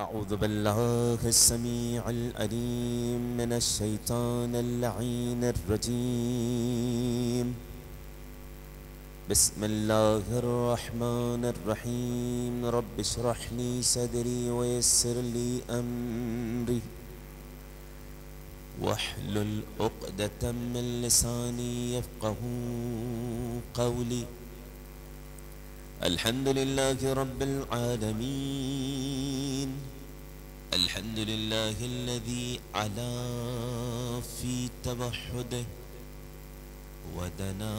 أعوذ بالله السميع العليم من الشيطان اللعين الرجيم. بسم الله الرحمن الرحيم. رب اشرح لي صدري ويسر لي أمري واحلل عقدة من لساني يفقه قولي. الحمد لله رب العالمين. الحمد لله الذي علا في توحده ودنا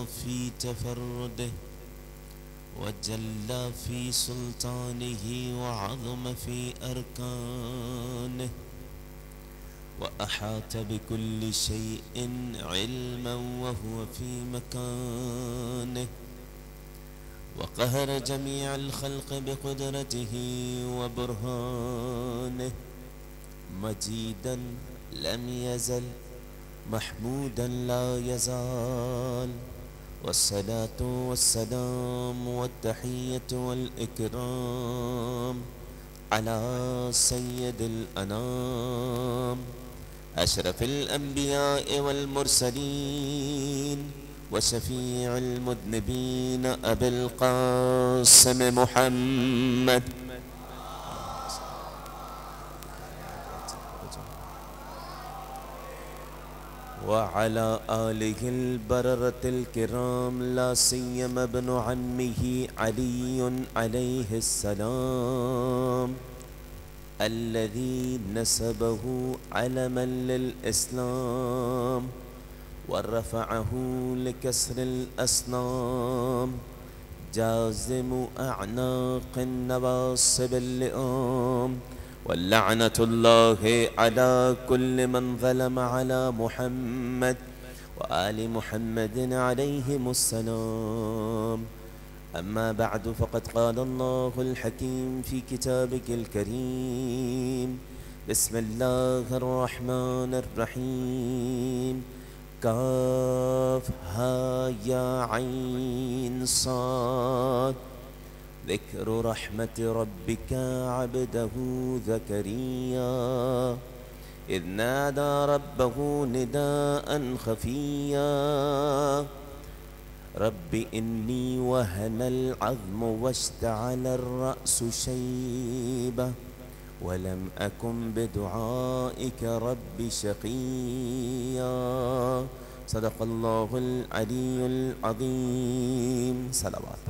في تفرده وجل في سلطانه وعظم في أركانه وأحاط بكل شيء علما وهو في مكانه وقهر جميع الخلق بقدرته وبرهانه. مجيدا لم يزل محمودا لا يزال. والصلاة والسلام والتحية والإكرام على سيد الأنام أشرف الأنبياء والمرسلين وشفيع المذنبين أبي القاسم محمد وعلى آله البررة الكرام لا سيما ابن عمه علي عليه السلام الذي نسبه علما للإسلام ورفعه لكسر الأصنام جازم أعناق النواصب اللئام. واللعنة الله على كل من ظلم على محمد وآل محمد عليهم السلام. أما بعد فقد قال الله الحكيم في كتابك الكريم. بسم الله الرحمن الرحيم. كاف ها يا عين صاد ذكر رحمة ربك عبده زكريا إذ نادى ربه نداء خفيا رب إني وهن العظم واشتعل الرأس شيبة ولم أكن بدعائك رب شقيا. صدق الله العلي العظيم. صلوات.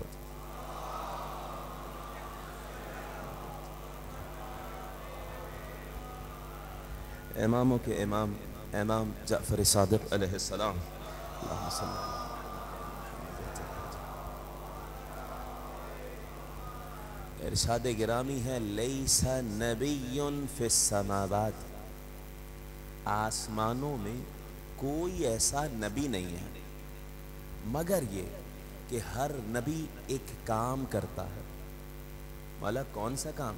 اماموں کے امام امام جعفر صادق علیہ السلام. اللہم صلی اللہ علیہ وسلم. ارشاد گرامی ہے لیس نبی فی السماوات. آسمانوں میں کوئی ایسا نبی نہیں ہے مگر یہ کہ ہر نبی ایک کام کرتا ہے. مولا کون سا کام؟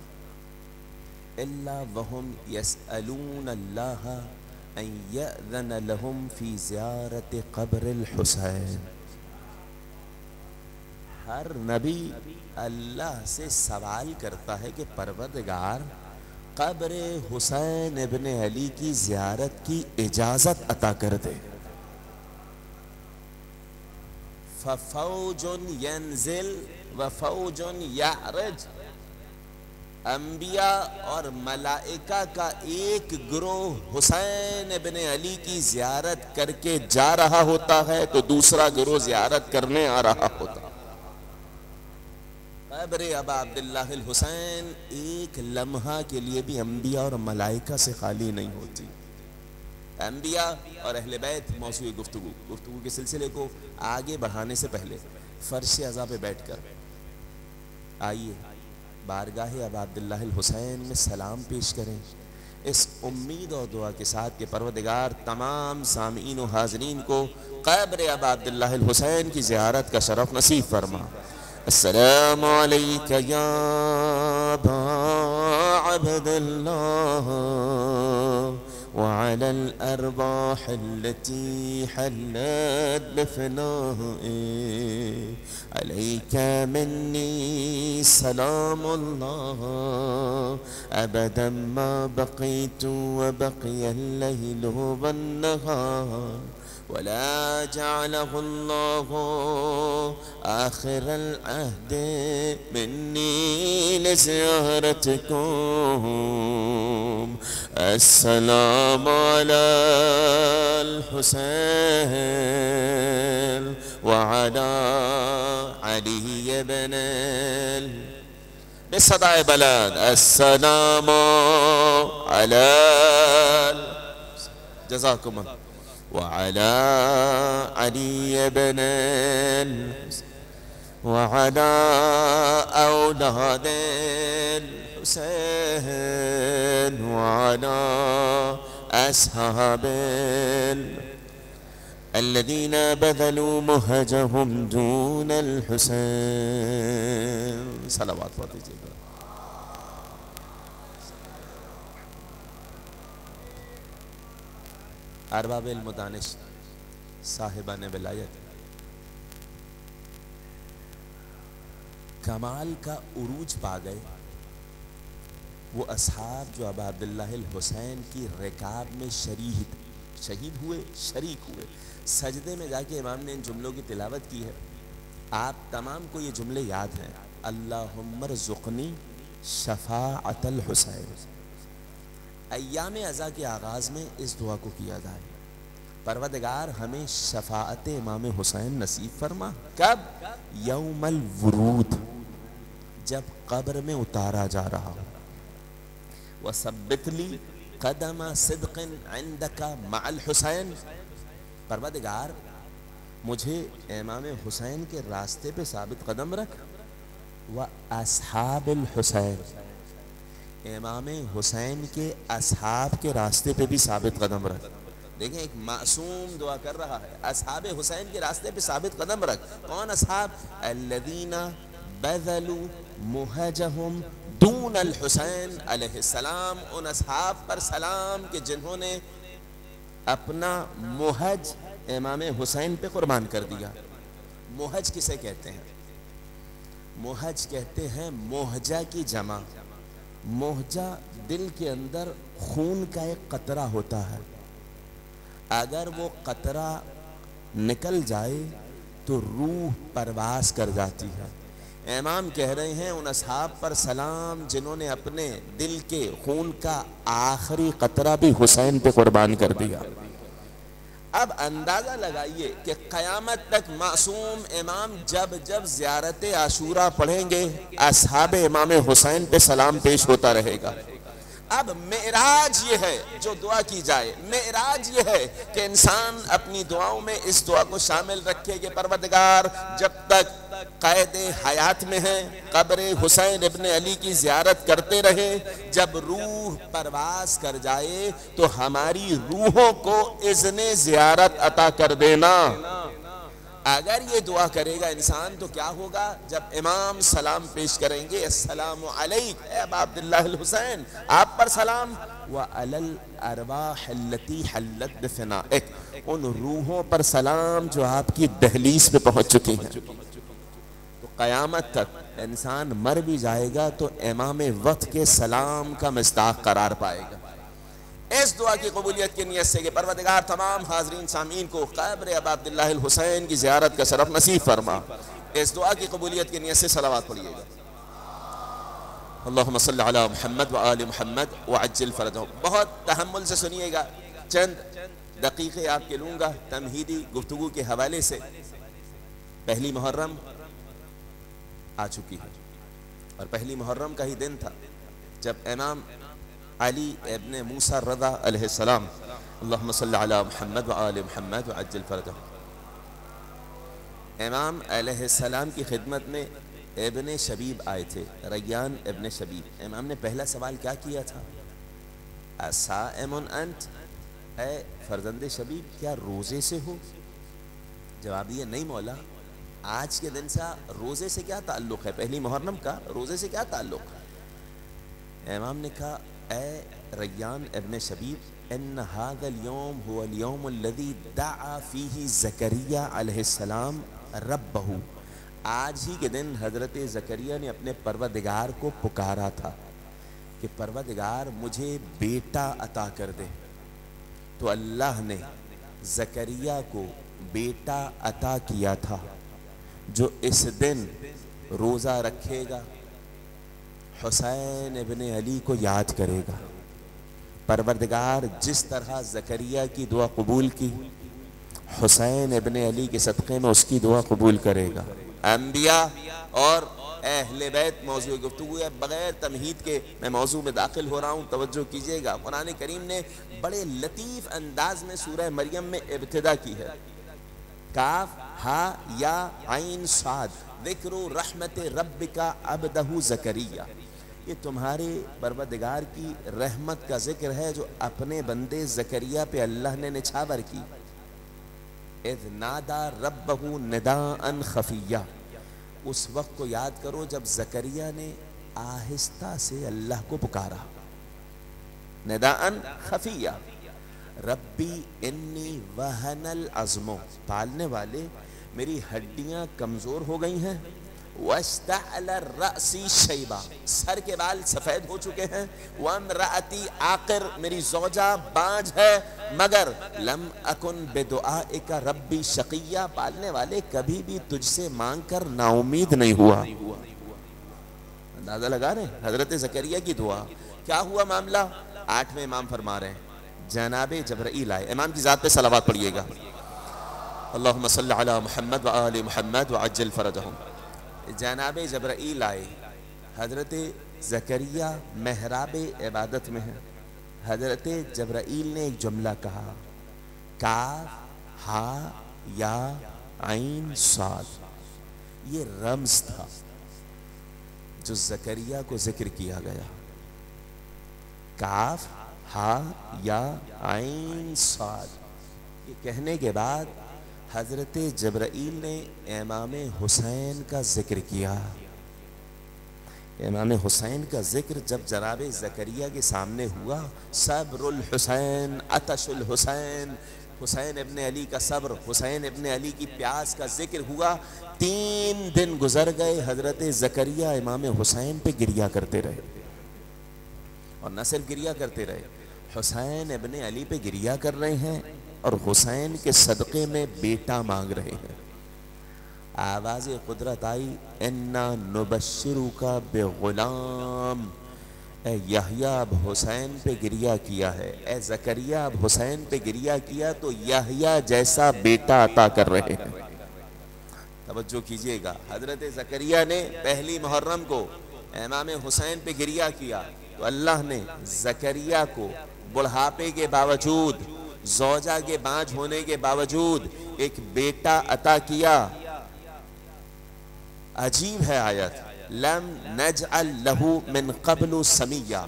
إلا وهم يسألون الله أن يأذن لهم في زيارة قبر الحسين. ہر نبی اللہ سے سوال کرتا ہے کہ پروردگار قبر حسین ابن علی کی زیارت کی اجازت عطا کر دے. ففوج ينزل وفوج يعرج. انبیاء اور ملائکہ کا ایک گروہ حسین ابن علی کی زیارت کر کے جا رہا ہوتا ہے تو دوسرا گروہ زیارت کرنے آ رہا ہوتا ہے. قبر ابا عبداللہ الحسین ایک لمحہ کے لیے بھی انبیاء اور ملائکہ سے خالی نہیں ہوتی. انبیاء اور اہل بیت موضوع گفتگو کے سلسلے کو آگے بڑھانے سے پہلے فرش عزا پہ بیٹھ کر آئیے بارگاہ ابا عبداللہ الحسین میں سلام پیش کریں اس امید اور دعا کے ساتھ کہ پروردگار تمام سامعین و حاضرین کو قبر ابا عبداللہ الحسین کی زیارت کا شرف نصیب فرما. السلام علیک یا ابا عبداللہ وعلیکم وعلى الأرواح التي حلت بفنائي عليك مني سلام الله أبدا ما بقيت وبقي الليل والنهار ولا جعله الله آخر العهد مني لزيارتكم. السلام على الحسين وعلى علي بن بصدى بلد. السلام على جزاكم الله وعلى علي بن وعلى أولاد الحسين وعلى أصحاب الذين بذلوا مهجهم دون الحسين. صلوات فاتحة. ارباب المدانش صاحبان ولایت کمال کا عروج پا گئے وہ اصحاب جو ابا عبداللہ الحسین کی رکاب میں شہید ہوئے، شریک ہوئے. سجدے میں جا کے امام نے ان جملوں کی تلاوت کی ہے. آپ تمام کو یہ جملے یاد ہیں. اللہم ارزقنی شفاعت الحسین. ایام عزا کے آغاز میں اس دعا کو کیا جائے، پروردگار ہمیں شفاعت امام حسین نصیب فرما. کب؟ یوم الورود، جب قبر میں اتارا جا رہا ہو. وثبت لی قدم صدق عندک مع الحسین. پروردگار مجھے امام حسین کے راستے پہ ثابت قدم رکھ. واصحاب الحسین، امام حسین کے اصحاب کے راستے پہ بھی ثابت قدم رکھ. دیکھیں ایک معصوم دعا کر رہا ہے، اصحاب حسین کے راستے پہ ثابت قدم رکھ. کون اصحاب؟ الذین بذلوا مہجہم دون الحسین علیہ السلام. ان اصحاب پر سلام کہ جنہوں نے اپنا مہج امام حسین پہ قربان کر دیا. مہج کسے کہتے ہیں؟ مہج کہتے ہیں مہجہ کی جمع. مہجہ دل کے اندر خون کا ایک قطرہ ہوتا ہے، اگر وہ قطرہ نکل جائے تو روح پرواز کر جاتی ہے. امام کہہ رہے ہیں ان اصحاب پر سلام جنہوں نے اپنے دل کے خون کا آخری قطرہ بھی حسین پہ قربان کر دیا. اب اندازہ لگائیے کہ قیامت تک معصوم امام جب جب زیارت عاشورہ پڑھیں گے اصحاب امام حسین پہ سلام پیش ہوتا رہے گا. اب معراج یہ ہے جو دعا کی جائے، معراج یہ ہے کہ انسان اپنی دعاؤں میں اس دعا کو شامل رکھے کہ پروردگار جب تک قید حیات میں ہیں قبر حسین ابن علی کی زیارت کرتے رہے، جب روح پرواز کر جائے تو ہماری روحوں کو اذن زیارت عطا کر دینا. اگر یہ دعا کرے گا انسان تو کیا ہوگا؟ جب امام سلام پیش کریں گے السلام علیک اے ابا عبداللہ الحسین، آپ پر سلام. وعلی الارواح التي حلت بفنائک، ان روحوں پر سلام جو آپ کی دہلیز پہ پہنچ چکی ہیں. تو قیامت تک انسان مر بھی جائے گا تو امام وقت کے سلام کا مصداق قرار پائے گا. اس دعا کی قبولیت کی نیت سے کہ پروردگار تمام حاضرین سامعین کو قبر ابا عبداللہ الحسین کی زیارت کا شرف نصیب فرما. اس دعا کی قبولیت کی نیت سے صلوات پڑھیے گا. اللہم صلی علی محمد وآل محمد وعجل فرجہم. بہت تحمل سے سنیے گا، چند دقیقے آپ کے لوں گا تمہیدی گفتگو کے حوالے سے. پہلی محرم آ چکی ہے اور پہلی محرم کا ہی دن تھا جب امام علی ابن موسیٰ الرضا علیہ السلام اللہم صلی علی محمد وآل محمد وعجل فرجہم، امام علیہ السلام کی خدمت میں ابن شبیب آئے تھے، ریان ابن شبیب. امام نے پہلا سوال کیا کیا تھا؟ اصائم انت، اے فرزند شبیب کیا روزے سے ہو؟ جواب دیا نہیں مولا، آج کے دن سے روزے سے کیا تعلق ہے؟ پہلی محرم کا روزے سے کیا تعلق ہے؟ امام نے کہا اے ریان ابن شبیب ان هذا اليوم هو اليوم الذي دعا فيه زکریا علیہ السلام ربہ، آج ہی کے دن حضرت زکریا نے اپنے پروردگار کو پکارا تھا کہ پروردگار مجھے بیٹا عطا کر دے، تو اللہ نے زکریا کو بیٹا عطا کیا تھا۔ جو اس دن روزہ رکھے گا حسین ابن علی کو یاد کرے گا، پروردگار جس طرح زکریا کی دعا قبول کی حسین ابن علی کے صدقے میں اس کی دعا قبول کرے گا۔ انبیاء اور اہل بیت موضوع گفتگو ہے، بغیر تمہید کے میں موضوع میں داخل ہو رہا ہوں، توجہ کیجئے گا۔ قرآن کریم نے بڑے لطیف انداز میں سورہ مریم میں ابتدا کی ہے، کاف ہا یا عین صاد، ذکر رحمت ربک عبدہ زکریا، یہ تمہارے پروردگار کی رحمت کا ذکر ہے جو اپنے بندے زکریا پہ اللہ نے نچھاور کی۔ اذ نادا ربہ نداء خفیہ، اس وقت کو یاد کرو جب زکریا نے آہستہ سے اللہ کو پکارا، نداء خفیہ۔ ربی انی وہن العظم، پالنے والے میری ہڈیاں کمزور ہو گئی ہیں، وَاسْتَعْلَ الرَّأْسِ شَيْبًا، سر کے بال سفید ہو چکے ہیں، وَامْرَأَتِي عَاقِرٌ، میری زوجہ بانجھ ہے، مگر لَمْ أَكُنْ بِدُعَائِكَ رَبِّ شَقِيًّا، پالنے والے کبھی بھی تجھ سے مانگ کر نا امید نہیں ہوا۔ اندازہ لگا رہے ہیں حضرت زکریا کی دعا، کیا ہوا معاملہ؟ 8ویں امام فرما رہے ہیں جناب جبرائیل آئے، امام کی ذات پہ صلوات پڑھیے گا، اللہم صلی علی محمد وآل محمد وعجل فرجہم۔ جناب جبرائیل آئے، حضرت زکریا محراب عبادت میں ہیں، حضرت جبرائیل نے ایک جملہ کہا، کاف ہا یا عین صاد، یہ رمز تھا جو زکریا کو ذکر کیا گیا، کاف ہا یا عین صاد۔ یہ کہنے کے بعد حضرت جبرائیل نے امام حسین کا ذکر کیا۔ امام حسین کا ذکر جب جناب زکریا کے سامنے ہوا، صبر الحسین عطش الحسین، حسین ابن علی کا صبر، حسین ابن علی کی پیاس کا ذکر ہوا۔ 3 دن گزر گئے، حضرت زکریا امام حسین پہ گریہ کرتے رہے، اور نہ صرف گریہ کرتے رہے، حسین ابن علی پہ گریہ کر رہے ہیں اور حسین کے صدقے میں بیٹا مانگ رہے ہیں۔ آواز قدرت آئی، اِنَّا نُبَشِّرُكَ بِغُلَام، اے یحییٰ اب حسین پہ گریہ کیا ہے، اے زکریا اب حسین پہ گریہ کیا تو یحییٰ جیسا بیٹا عطا کر رہے ہیں۔ توجہ کیجئے گا، حضرت زکریا نے پہلی محرم کو امام حسین پہ گریہ کیا تو اللہ نے زکریا کو بڑھاپے کے باوجود، زوجہ کے بانجھ ہونے کے باوجود ایک بیٹا عطا کیا۔ عجیب ہے آیت، لَمْ نَجْعَلْ لَهُ مِنْ قَبْلُ سَمِيًّا،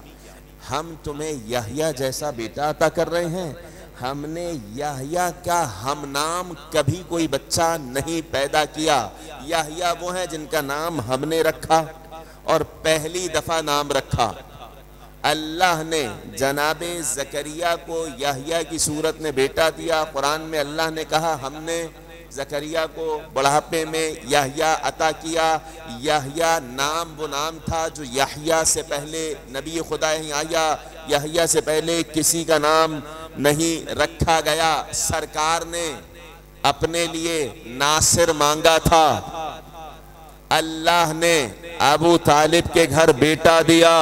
ہم تمہیں یحییٰ جیسا بیٹا عطا کر رہے ہیں، ہم نے یحییٰ کا ہم نام کبھی کوئی بچہ نہیں پیدا کیا۔ یحییٰ وہ ہیں جن کا نام ہم نے رکھا اور پہلی دفعہ نام رکھا۔ اللہ نے جناب زکریا کو یحییٰ کی صورت میں بیٹا دیا۔ قرآن میں اللہ نے کہا ہم نے زکریا کو بڑھاپے میں یحییٰ عطا کیا۔ یحییٰ نام وہ نام تھا جو یحییٰ سے پہلے نبی خدا ہی آیا، یحییٰ سے پہلے کسی کا نام نہیں رکھا گیا۔ سرکار نے اپنے لیے ناصر مانگا تھا، اللہ نے ابو طالب کے گھر بیٹا دیا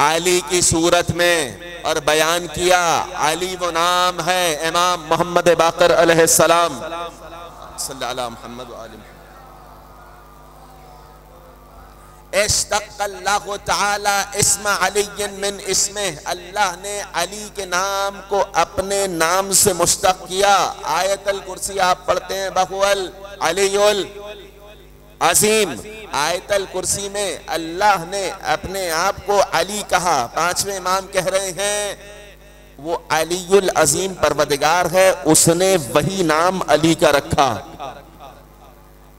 علی کی صورت میں اور بیان کیا علی وہ نام ہے امام محمد باقر علیہ السلام صلی اللہ محمد وآلہ محمد۔ اشتق اللہ تعالی اسم علی من اسمہ، اللہ نے علی کے نام کو اپنے نام سے مشتق کیا۔ آیت الکرسی آپ پڑھتے ہیں، بہو العلی عظیم، آیت الکرسی میں اللہ نے اپنے آپ کو علی کہا۔ 5ویں امام کہہ رہے ہیں وہ علی العظیم پروردگار ہے، اس نے وہی نام علی کا رکھا۔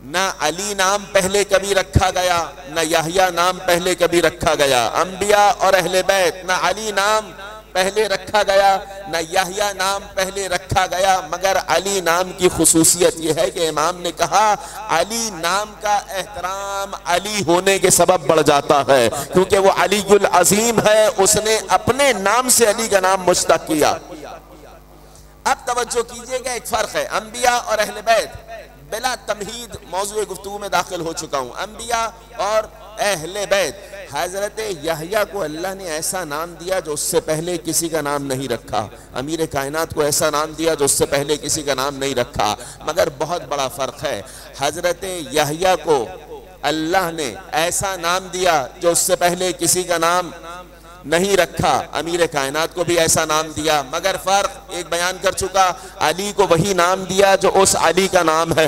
نہ علی نام پہلے کبھی رکھا گیا، نہ یحییٰ نام پہلے کبھی رکھا گیا۔ انبیاء اور اہل بیت، نہ علی نام پہلے رکھا گیا نہ یحییٰ نام پہلے رکھا گیا، مگر علی نام کی خصوصیت یہ ہے کہ امام نے کہا علی نام کا احترام علی ہونے کے سبب بڑھ جاتا ہے، کیونکہ وہ علی العظیم ہے، اس نے اپنے نام سے علی کا نام مشتق کیا۔ اب توجہ کیجئے گا، ایک فرق ہے انبیاء اور اہل بیت۔ بلا تمہید موضوع گفتگو میں داخل ہو چکا ہوں۔ انبیاء اور اہل بیت، حضرت یحییٰ کو اللہ نے ایسا نام دیا جو اس سے پہلے کسی کا نام نہیں رکھا، امیر کائنات کو ایسا نام دیا جو اس سے پہلے کسی کا نام نہیں رکھا، مگر بہت بڑا فرق ہے۔ حضرت یحییٰ کو اللہ نے ایسا نام دیا جو اس سے پہلے کسی کا نام نہیں رکھا، امیر کائنات کو بھی ایسا نام دیا، مگر فرق ایک بیان کر چکا، علی کو وہی نام دیا جو اس علی کا نام ہے۔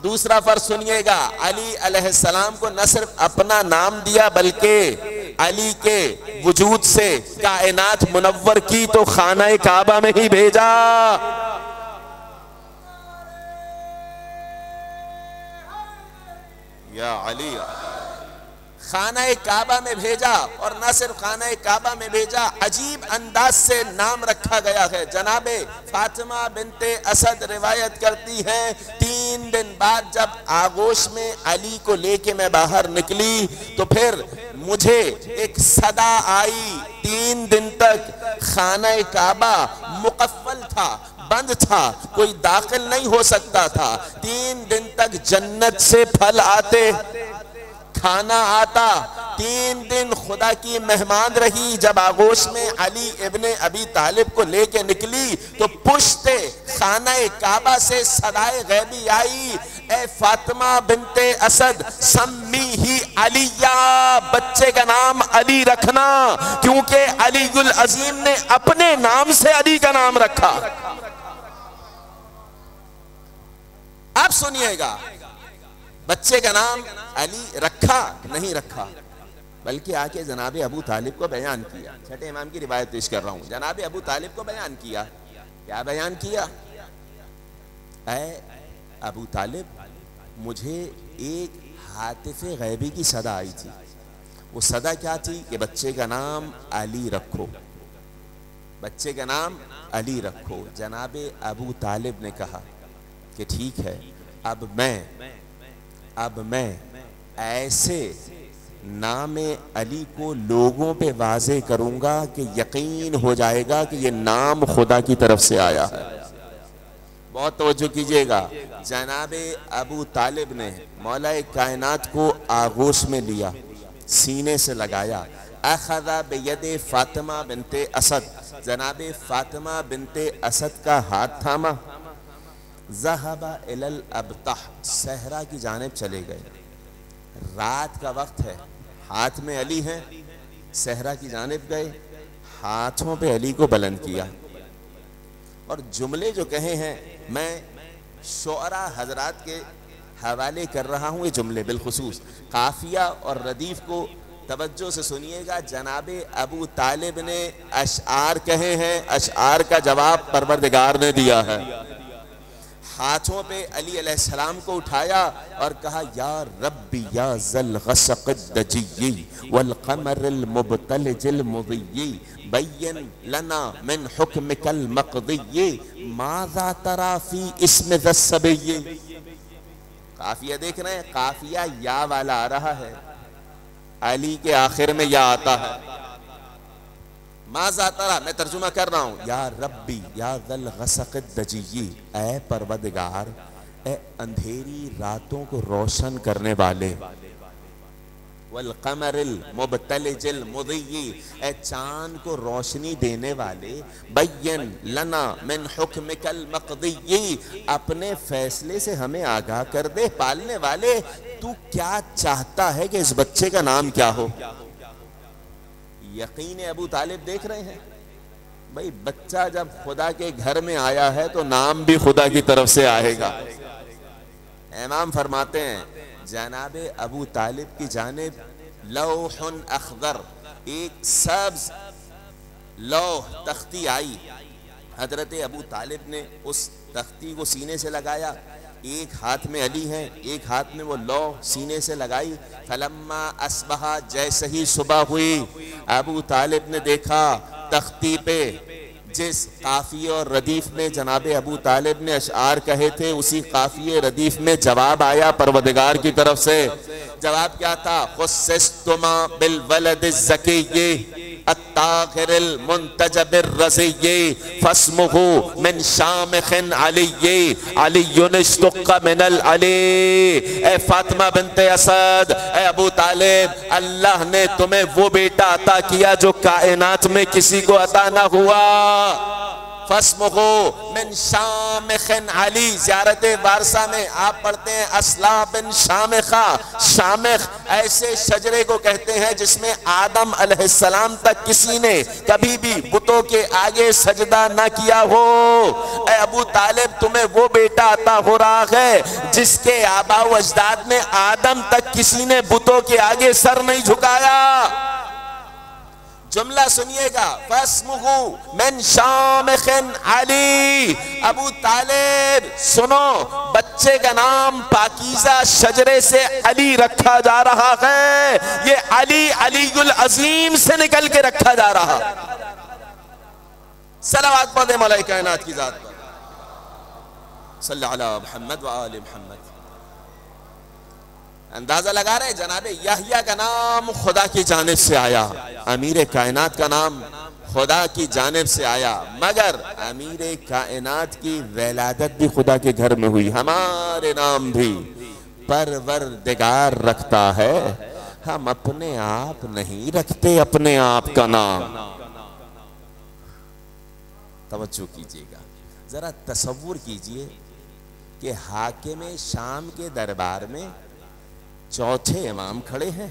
دوسرا فرق سنیے گا، علی علیہ السلام کو نہ صرف اپنا نام دیا بلکہ علی کے وجود سے کائنات منور کی تو خانہ کعبہ میں ہی بھیجا۔ یا علی، خانہ کعبہ میں بھیجا، اور نہ صرف خانہ کعبہ میں بھیجا، عجیب انداز سے نام رکھا گیا ہے۔ جناب فاطمہ بنت اسد روایت کرتی ہیں 3 دن بعد جب آغوش میں علی کو لے کے میں باہر نکلی تو پھر مجھے ایک صدا آئی، 3 دن تک خانہ کعبہ مقفل تھا، بند تھا، کوئی داخل نہیں ہو سکتا تھا۔ 3 دن تک جنت سے پھل آتے، کھانا آتا، 3 دن خدا کی مہمان رہی۔ جب آغوش میں علی ابن ابی طالب کو لے کے نکلی تو پشت خانہ کعبہ سے صدائے غیبی آئی، اے فاطمہ بنت اسد سمی ہی علیہ، بچے کا نام علی رکھنا، کیونکہ علی العظیم نے اپنے نام سے علی کا نام رکھا۔ آپ سنیے گا، بچے کا نام علی رکھا نہیں رکھا، بلکہ آکے جناب ابو طالب کو بیان کیا۔ چھٹے امام کی روایت پیش کر رہا ہوں، جناب ابو طالب کو بیان کیا۔ کیا بیان کیا؟ اے ابو طالب، مجھے ایک ہاتف غیبی کی صدا آئی تھی۔ وہ صدا کیا تھی؟ کہ بچے کا نام علی رکھو، بچے کا نام علی رکھو۔ جناب ابو طالب نے کہا کہ ٹھیک ہے، اب میں ایسے نام علی کو لوگوں پہ واضح کروں گا کہ یقین ہو جائے گا کہ یہ نام خدا کی طرف سے آیا ہے۔ بہت توجہ کیجئے گا، جناب ابو طالب نے مولا کائنات کو آغوش میں لیا، سینے سے لگایا، اخذ بید فاطمہ بنت اسد، جناب فاطمہ بنت اسد کا ہاتھ تھاما، ذہب الی الابطح، صحرا کی جانب چلے گئے۔ رات کا وقت ہے، ہاتھ میں علی ہیں، صحرا کی جانب گئے، ہاتھوں پہ علی کو بلند کیا، اور جملے جو کہے ہیں میں شعراء حضرات کے حوالے کر رہا ہوں، یہ جملے بالخصوص قافیہ اور ردیف کو توجہ سے سنیے گا۔ جناب ابو طالب نے اشعار کہے ہیں، اشعار کا جواب پروردگار نے دیا ہے۔ ہاتھوں پہ علی علیہ السلام کو اٹھایا اور کہا یا ربی یا ذل غسق الدجی والقمر المبتلج المضی بین لنا من حکمک المقضی ماذا ترا فی اسم ذا الصبی۔ قافیہ دیکھ رہے ہیں، قافیہ یا والا آ رہا ہے، علی کے آخر میں یا آتا ہے۔ ماذا ترا، میں ترجمہ کر رہا ہوں، یا ربی یا ذل غسق الدجی، اے پروردگار، اے اندھیری راتوں کو روشن کرنے والے، والقمر المبتلج المضی، اے چاند کو روشنی دینے والے، بین لنا من حکمک المقضی، اپنے فیصلے سے ہمیں آگاہ کر دے، پالنے والے تو کیا چاہتا ہے کہ اس بچے کا نام کیا ہو؟ یقین ابو طالب دیکھ رہے ہیں، بھئی بچہ جب خدا کے گھر میں آیا ہے تو نام بھی خدا کی طرف سے آئے گا۔ امام فرماتے ہیں جناب ابو طالب کی جانب لوح اخضر، ایک سبز لوح تختی آئی، حضرت ابو طالب نے اس تختی کو سینے سے لگایا، ایک ہاتھ میں علی ہیں، ایک ہاتھ میں وہ لو سینے سے لگائی. فلما اصبح، جیسے ہی صبح ہوئی، ابو طالب نے دیکھا تختی پہ جس قافیے اور ردیف میں جناب ابو طالب نے اشعار کہے تھے، اسی قافیے ردیف میں جواب آیا پروردگار کی طرف سے. جواب کیا تھا؟ خصصتما بالولد الزکی الطاہر المنتجب الرضی فاسمہ من شامخ علی علی اشتق من العلی. اے فاطمہ بنت اسد، اے ابو طالب، اللہ نے تمہیں وہ بیٹا عطا کیا جو کائنات میں کسی کو عطا نہ ہوا. فاسمہ من شامخ علی. زیارت وارثہ میں آپ پڑھتے ہیں اسلا بن شامخہ. شامخ ایسے شجرے کو کہتے ہیں جس میں آدم علیہ السلام تک کسی نے کبھی بھی بتوں کے آگے سجدہ نہ کیا ہو. اے ابو طالب، تمہیں وہ بیٹا عطا ہو رہا ہے جس کے آباء و اجداد میں آدم تک کسی نے بتوں کے آگے سر نہیں جھکایا. جملہ سنیے گا، فاسمہ من شامخ علی. ابو طالب سنو، بچے کا نام پاکیزہ شجرے سے علی رکھا جا رہا ہے. یہ علی علی العظیم سے نکل کے رکھا جا رہا. صلوات پڑھ دیں مولا کائنات کی ذات پر. صلی علی محمد و آل محمد. اندازہ لگا رہے جناب یحییٰ کا نام خدا کی جانب سے آیا، امیر کائنات کا نام خدا کی جانب سے آیا، مگر امیر کائنات کی ولادت بھی خدا کے گھر میں ہوئی. ہمارے نام بھی پروردگار رکھتا ہے، ہم اپنے آپ نہیں رکھتے اپنے آپ کا نام. توجہ کیجئے گا، ذرا تصور کیجئے کہ حاکم شام کے دربار میں چوتھے امام کھڑے ہیں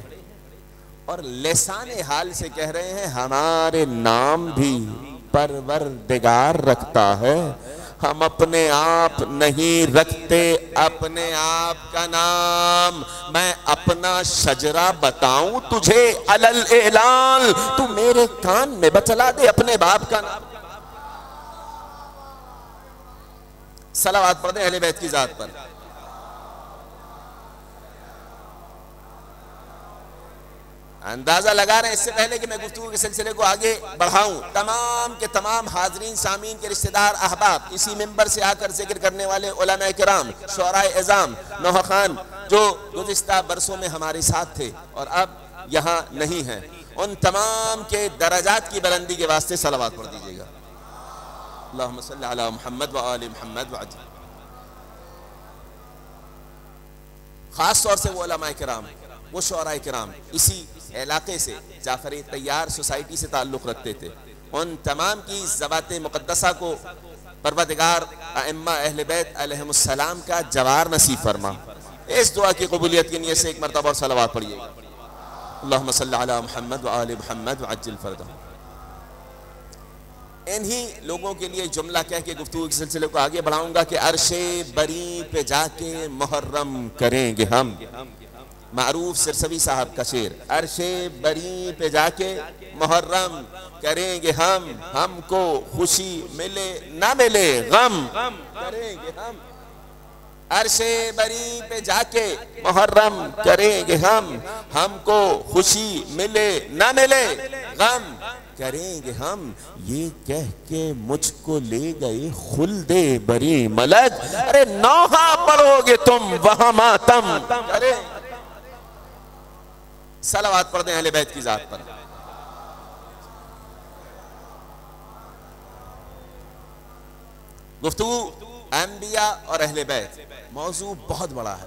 اور لسان حال سے کہہ رہے ہیں ہمارے نام بھی پروردگار رکھتا ہے، ہم اپنے آپ نہیں رکھتے اپنے آپ کا نام. میں اپنا شجرہ بتاؤں تجھے علل اعلان، تو میرے کان میں بتلا دے اپنے باپ کا نام. صلوات پڑھ دیں اہل بیت کی ذات پر. اندازہ لگا رہے ہیں، اس سے پہلے کہ میں گفتگو کے سلسلے کو آگے بڑھاؤں، تمام کے تمام حاضرین سامعین کے رشتہ دار احباب، اسی منبر سے آ کر ذکر کرنے والے علماء کرام، شعراء عظام، نوح خان جو گزشتہ برسوں میں ہمارے ساتھ تھے اور اب یہاں نہیں ہیں، ان تمام کے درجات کی بلندی کے واسطے صلوات پڑھ دیجیے گا. اللہم صلی علی محمد و آل محمد وعجل. خاص طور سے وہ علماء کرام، وہ شعراء کرام اسی علاقے سے جعفری طیار سوسائٹی سے تعلق رکھتے تھے، ان تمام کی ذوات مقدسہ کو پروردگار ائمہ اہل بیت علیہم السلام کا جوار نصیب فرما. اس دعا کی قبولیت کی نیت سے ایک مرتبہ اور صلوات پڑھیے گا. اللہم صلی علی محمد و آل محمد وعجل فرجہم. انہی لوگوں کے لیے جملہ کہہ کے گفتگو کے سلسلے کو آگے بڑھاؤں گا کہ عرش بری پہ جا کے محرم کریں گے ہم. معروف سرسوی صاحب کا شعر، عرش بری پہ جا کے محرم کریں گے ہم کو خوشی ملے نہ ملے غم کریں گے ہم. عرش بری پہ جا کے محرم کریں گے ہم کو خوشی ملے نہ ملے غم کریں گے ہم. یہ کہہ کے مجھ کو لے گئے خلد بری ملک، ارے نوحہ پڑھو گے تم وہاں ماتم کریں. صلوات پڑھ دیں اہل بیت کی ذات پر. گفتگو انبیاء اور اہل بیت موضوع بہت بڑا ہے،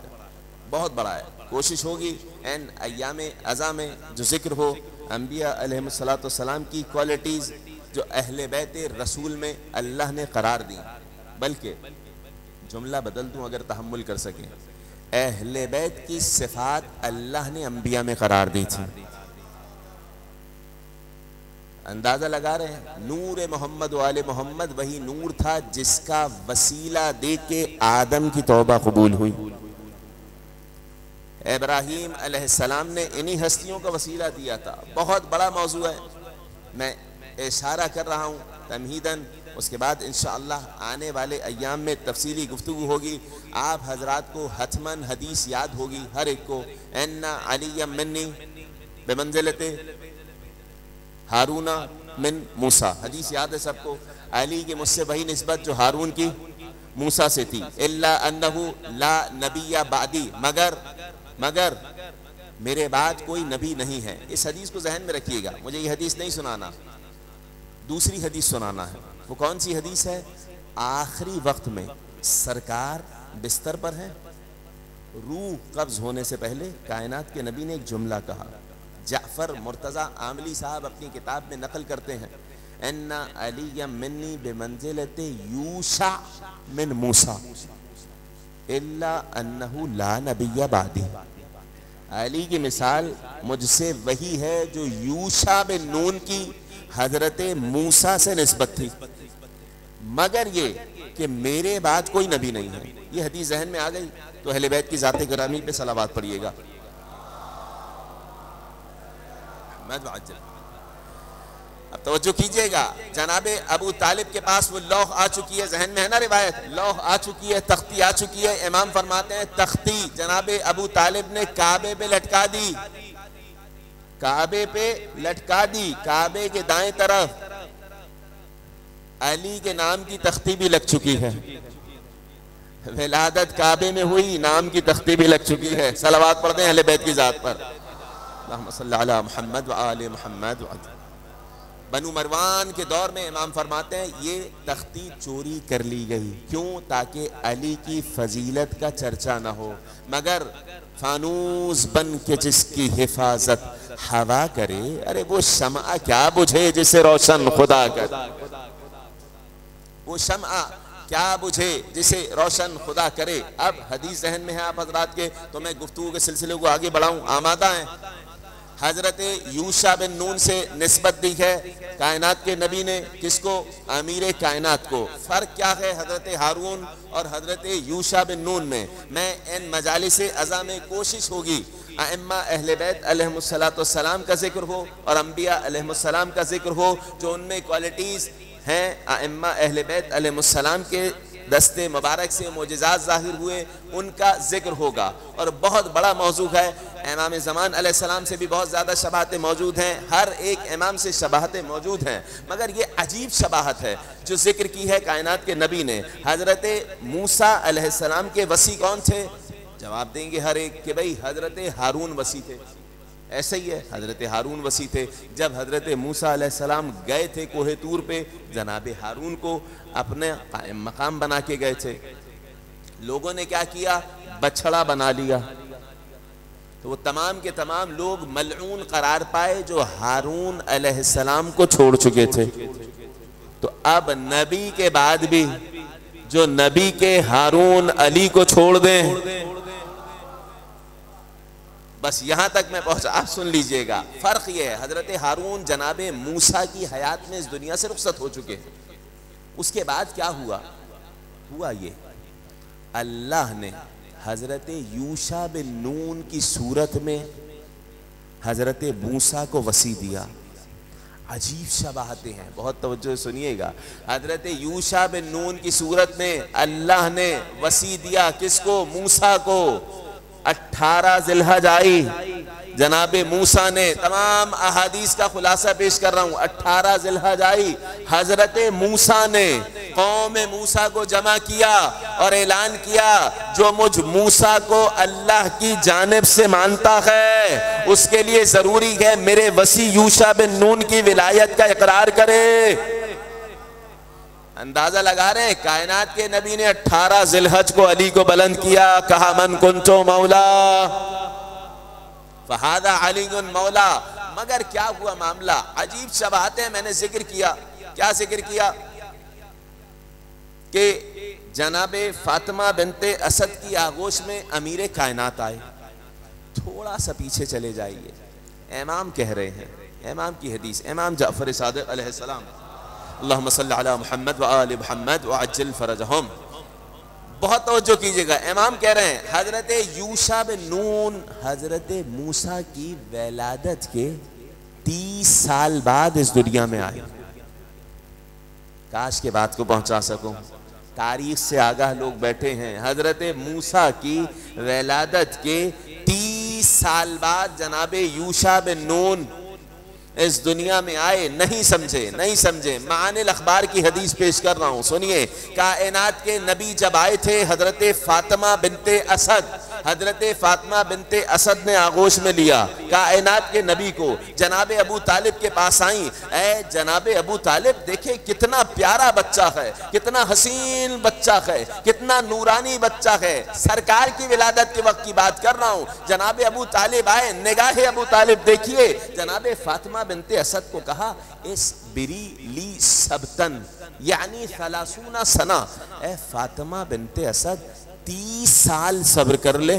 بہت بڑا ہے. کوشش ہوگی ان ایام ازاں میں جو ذکر ہو انبیاء علیہ السلام کی کوالٹیز جو اہل بیت رسول میں اللہ نے قرار دی. بلکہ جملہ بدل دوں اگر تحمل کر سکیں، اہل بیت کی صفات اللہ نے انبیاء میں قرار دی تھی. اندازہ لگا رہے ہیں، نور محمد و آل محمد وہی نور تھا جس کا وسیلہ دے کے آدم کی توبہ قبول ہوئی. ابراہیم علیہ السلام نے انہی ہستیوں کا وسیلہ دیا تھا. بہت بڑا موضوع ہے، میں اشارہ کر رہا ہوں تمہیداً اس کے بعد انشاءاللہ آنے والے ایام میں تفصیلی گفتگو ہوگی. آپ حضرات کو حتماً حدیث یاد ہوگی ہر ایک کو, ان علی منی بمنزلت ہارون من موسیٰ, حدیث یاد ہے سب کو. علی کی مجھ سے وہی نسبت جو ہارون کی موسیٰ سے تھی. الا انہ لا نبی بعدی, مگر میرے بعد کوئی نبی نہیں ہے. اس حدیث کو ذہن میں رکھیے گا, مجھے یہ حدیث نہیں سنانا, دوسری حدیث سنانا ہے. وہ کون سی حدیث ہے؟ آخری وقت میں سرکار بستر پر ہیں, روح قبض ہونے سے پہلے کائنات کے نبی نے ایک جملہ کہا. جعفر مرتضی عاملی صاحب اپنی کتاب میں نقل کرتے ہیں, ان علی منی بمنزلت یوشع من موسیٰ الا انہ لا نبی بعدی. علی کی مثال مجھ سے وہی ہے جو یوشع بن نون کی حضرت موسیٰ سے نسبت تھی, مگر یہ کہ میرے بعد کوئی نبی نہیں ہے. یہ حدیث ذہن میں آ گئی تو اہل بیت کی ذات گرامی پہ صلوات پڑھیے گا. اب توجہ کیجئے گا, جناب ابو طالب کے پاس وہ لوح آ چکی ہے, ذہن میں ہے نا روایت, لوح آ چکی ہے, تختی آ چکی ہے. امام فرماتے ہیں تختی جناب ابو طالب نے کعبے پہ لٹکا دی, کعبے پہ لٹکا دی. کعبے کے دائیں طرف علی کے نام کی تختی بھی لگ چکی ہے. ولادت کعبے میں ہوئی, نام کی تختی بھی لگ چکی ہے. صلوات پڑھتے ہیں اہل بیت کی ذات پر. اللہم صلی علی محمد وآل محمد. بنو مروان کے دور میں امام فرماتے ہیں یہ تختی چوری کر لی گئی. کیوں؟ تاکہ علی کی فضیلت کا چرچا نہ ہو, مگر فانوس بن کے جس کی حفاظت ہوا کرے, ارے وہ شمع کیا بجھے جسے روشن خدا کرے. وہ شمع کیا بجھے جسے روشن خدا کرے. اب حدیث ذہن میں ہے آپ حضرات کے, تو میں گفتگو کے سلسلے کو آگے بڑھاؤں. آمادہ ہیں؟ حضرت یوشع بن نون سے نسبت دی ہے کائنات کے نبی نے. کس کو؟ امیر کائنات کو. فرق کیا ہے حضرت ہارون اور حضرت یوشع بن نون میں؟ میں ان مجالس ازا میں کوشش ہوگی ائمہ اہل بیت علیہم السلام کا ذکر ہو اور انبیاء علیہم السلام کا ذکر ہو, جو ان میں کوالٹیز ہیں ائمہ اہل بیت علیہم السلام کے دستے مبارک سے معجزات ظاہر ہوئے, ان کا ذکر ہوگا. اور بہت بڑا موضوع ہے, امام زمان علیہ السلام سے بھی بہت زیادہ شباہتیں موجود ہیں, ہر ایک امام سے شباہتیں موجود ہیں, مگر یہ عجیب شباہت ہے جو ذکر کی ہے کائنات کے نبی نے. حضرت موسیٰ علیہ السلام کے وصی کون تھے؟ جواب دیں گے ہر ایک کہ بھئی حضرت ہارون وصی تھے. ایسا ہی ہے, حضرت ہارون وصی تھے. جب حضرت موسیٰ علیہ السلام گئے تھے کوہ طور پہ, جناب ہارون کو اپنے قائم مقام بنا کے گئے تھے. لوگوں نے کیا کیا؟ بچھڑا بنا لیا. تو وہ تمام کے تمام لوگ ملعون قرار پائے جو ہارون علیہ السلام کو چھوڑ چکے تھے. تو اب نبی کے بعد بھی جو نبی کے ہارون علی کو چھوڑ دیں, بس یہاں تک میں پہنچا, آپ سن لیجئے گا. فرق یہ ہے, حضرت ہارون جناب موسیٰ کی حیات میں اس دنیا سے رخصت ہو چکے. اس کے بعد کیا ہوا یہ, اللہ نے حضرت یوشع بن نون کی صورت میں حضرت موسیٰ کو وصی دیا. عجیب شباہتیں ہیں, بہت توجہ سنیے گا. حضرت یوشع بن نون کی صورت میں اللہ نے وصی دیا کس کو؟ موسیٰ کو. 18 ذی الحج آئی, جناب موسیٰ نے, تمام احادیث کا خلاصہ پیش کر رہا ہوں, 18 ذی الحج آئی, حضرت موسیٰ نے قوم موسیٰ کو جمع کیا اور اعلان کیا جو مجھ موسیٰ کو اللہ کی جانب سے مانتا ہے اس کے لیے ضروری ہے میرے وصی یوشع بن نون کی ولایت کا اقرار کرے. اندازہ لگا رہے ہیں, کائنات کے نبی نے 18 ذی الحج کو علی کو بلند کیا, کہا من کنتو مولا فہذا علی مولا. مگر کیا ہوا معاملہ؟ عجیب شباہتیں میں نے ذکر کیا. کیا ذکر کیا؟ کہ جناب فاطمہ بنت اسد کی آغوش میں امیر کائنات آئے. تھوڑا سا پیچھے چلے جائیے, امام کہہ رہے ہیں, امام کی حدیث, امام جعفر صادق علیہ السلام, اللہم صلی علی محمد وآل محمد وعجل فرجہم. بہت توجہ کیجئے گا, امام کہہ رہے ہیں حضرت یوشع بن نون حضرت موسیٰ کی ولادت کے 30 سال بعد اس دنیا میں آئے. کاش کے بات کو پہنچا سکوں. تاریخ سے آگاہ لوگ بیٹھے ہیں. حضرت موسیٰ کی ولادت کے 30 سال بعد جناب یوشع بن نون اس دنیا میں آئے. نہیں سمجھے. معانی الاخبار کی حدیث پیش کر رہا ہوں, سنیے. کائنات کے نبی جب آئے تھے, حضرت فاطمہ بنت اسد نے آغوش میں لیا کائنات کے نبی کو. جناب ابو طالب کے پاس آئیں. اے جناب ابو طالب, دیکھیں کتنا پیارا بچہ ہے, کتنا حسین بچہ ہے, کتنا نورانی بچہ ہے. سرکار کی ولادت کے وقت کی بات کر رہا ہوں. جناب ابو طالب آئے, نگاہ ابو طالب دیکھیے. جناب فاطمہ بنت اسد کو کہا اس بری لی سبتن یعنی 30 سنہ. اے فاطمہ بنت اسد 30 سال صبر کر لے,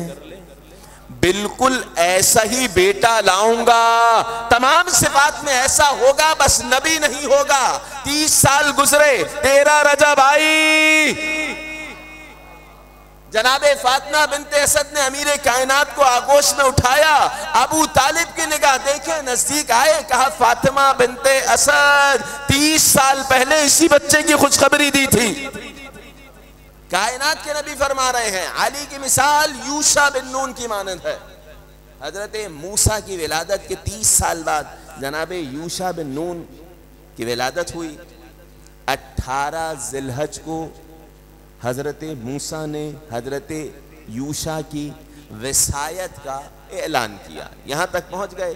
بالکل ایسا ہی بیٹا لاؤں گا, تمام صفات میں ایسا ہوگا, بس نبی نہیں ہوگا. 30 سال گزرے, 13 رجب آئی. جناب فاطمہ بنت اسد نے امیر کائنات کو آغوش میں اٹھایا. ابو طالب کی نگاہ دیکھیں, نزدیک آئے, کہا فاطمہ بنت اسد 30 سال پہلے اسی بچے کی خوشخبری دی تھی. کائنات کے نبی فرما رہے ہیں علی کی مثال یوشع بن نون کی مانند ہے. حضرت موسیٰ کی ولادت کے 30 سال بعد جناب یوشع بن نون کی ولادت ہوئی. 18 ذی الحج کو حضرت موسیٰ نے حضرت یوشع کی وصایت کا اعلان کیا. یہاں تک پہنچ گئے.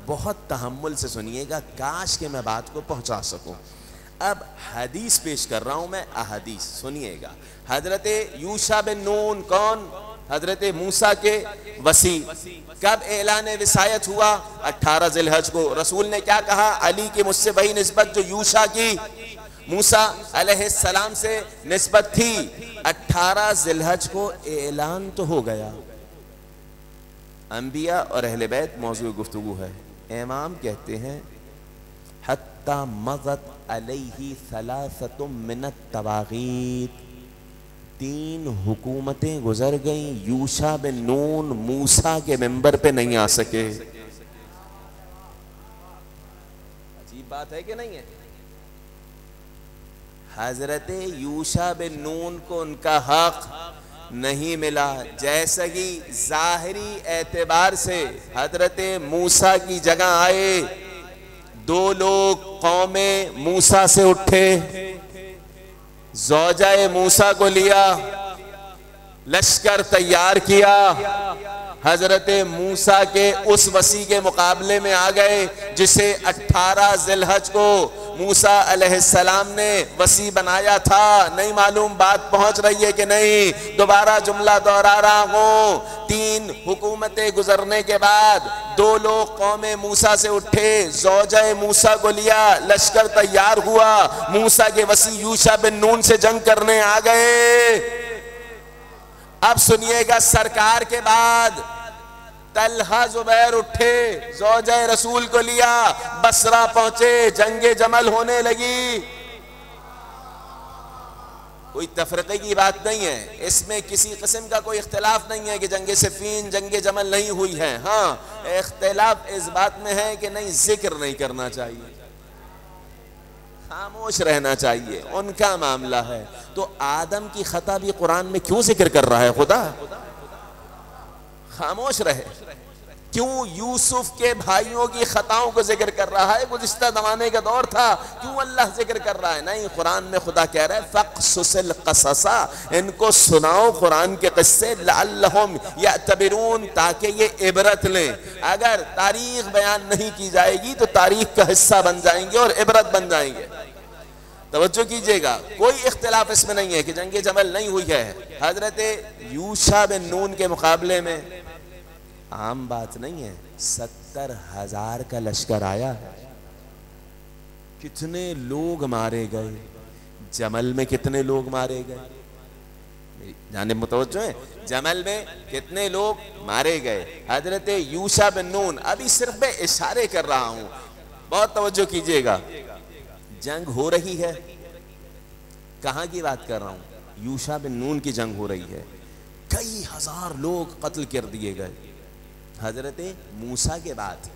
بہت تحمل سے سنیے گا, کاش کہ میں بات کو پہنچا سکوں. اب حدیث پیش کر رہا ہوں میں, احادیث سنیے گا. حضرت یوشع بن نون کون؟ حضرت موسیٰ کے وصی. کب اعلان وصایت ہوا؟ 18 ذی الحج کو. رسول نے کیا کہا؟ علی کی مجھ سے وہی نسبت جو یوشع کی موسیٰ علیہ السلام سے نسبت تھی. 18 ذی الحج کو اعلان تو ہو گیا. انبیاء اور اہل بیت موضوع گفتگو ہے. امام کہتے ہیں حتی مضت علیہ 3 من التواغیت, 3 حکومتیں گزر گئیں, یوشع بن نون موسیٰ کے منبر پہ نہیں آ سکے. عجیب بات ہے کہ نہیں ہے؟ حضرت یوشع بن نون کو ان کا حق نہیں ملا. جیسا کہ ظاہری اعتبار سے حضرت موسیٰ کی جگہ آئے, 2 لوگ قوم موسیٰ سے اٹھے, زوجہ موسیٰ کو لیا, لشکر تیار کیا, حضرت موسیٰ کے اس وصی کے مقابلے میں آ گئے جسے 18 ذی الحج کو موسیٰ علیہ السلام نے وصی بنایا تھا. نہیں معلوم بات پہنچ رہی ہے کہ نہیں؟ دوبارہ جملہ دوہرا رہا ہوں. 3 حکومتیں گزرنے کے بعد 2 لوگ قوم موسیٰ سے اٹھے, زوجہ موسیٰ کو لیا, لشکر تیار ہوا, موسیٰ کے وصی یوشع بن نون سے جنگ کرنے آ گئے. اب سنیے گا, سرکار کے بعد طلحہ زبیر اٹھے, زوجہ رسول کو لیا, بصرہ پہنچے, جنگ جمل ہونے لگی. کوئی تفرقے کی بات نہیں ہے, اس میں کسی قسم کا کوئی اختلاف نہیں ہے کہ جنگ صفین جنگ جمل نہیں ہوئی ہے. ہاں اختلاف اس بات میں ہے کہ نہیں ذکر نہیں کرنا چاہیے, خاموش رہنا چاہیے, ان کا معاملہ ہے. تو آدم کی خطا بھی قرآن میں کیوں ذکر کر رہا ہے خدا؟ خاموش رہے. کیوں یوسف کے بھائیوں کی خطاؤں کو ذکر کر رہا ہے؟ گزشتہ زمانے کا دور تھا, کیوں اللہ ذکر کر رہا ہے؟ نہیں, قرآن میں خدا کہہ رہا ہے فَقْصُصِ الْقَصَصَ, ان کو سناؤ قرآن کے قصے, لَعَلَّهُمْ يَعْتَبِرُونَ, تاکہ یہ عبرت لیں. اگر تاریخ بیان نہیں کی جائے گی تو تاریخ کا حصہ بن جائیں گے اور عبرت بن جائیں گے. توجہ کیجئے گا, کوئی اختلاف اس میں نہیں ہے کہ جنگ جمل نہیں ہوئی ہے. حضرت یوشع بن نون کے مقابلے میں عام بات نہیں ہے, 70,000 کا لشکر آیا ہے. کتنے لوگ مارے گئے, جمل میں کتنے لوگ مارے گئے, جانب متوجہ ہیں, جمل میں کتنے لوگ مارے گئے. حضرت یوشع بن نون, ابھی صرف میں اشارے کر رہا ہوں, بہت توجہ کیجئے گا. جنگ ہو رہی ہے, کہاں کی بات کر رہا ہوں؟ یوشع بن نون کی جنگ ہو رہی ہے. کئی ہزار لوگ قتل کر دیے گئے. حضرت موسیٰ کے بعد,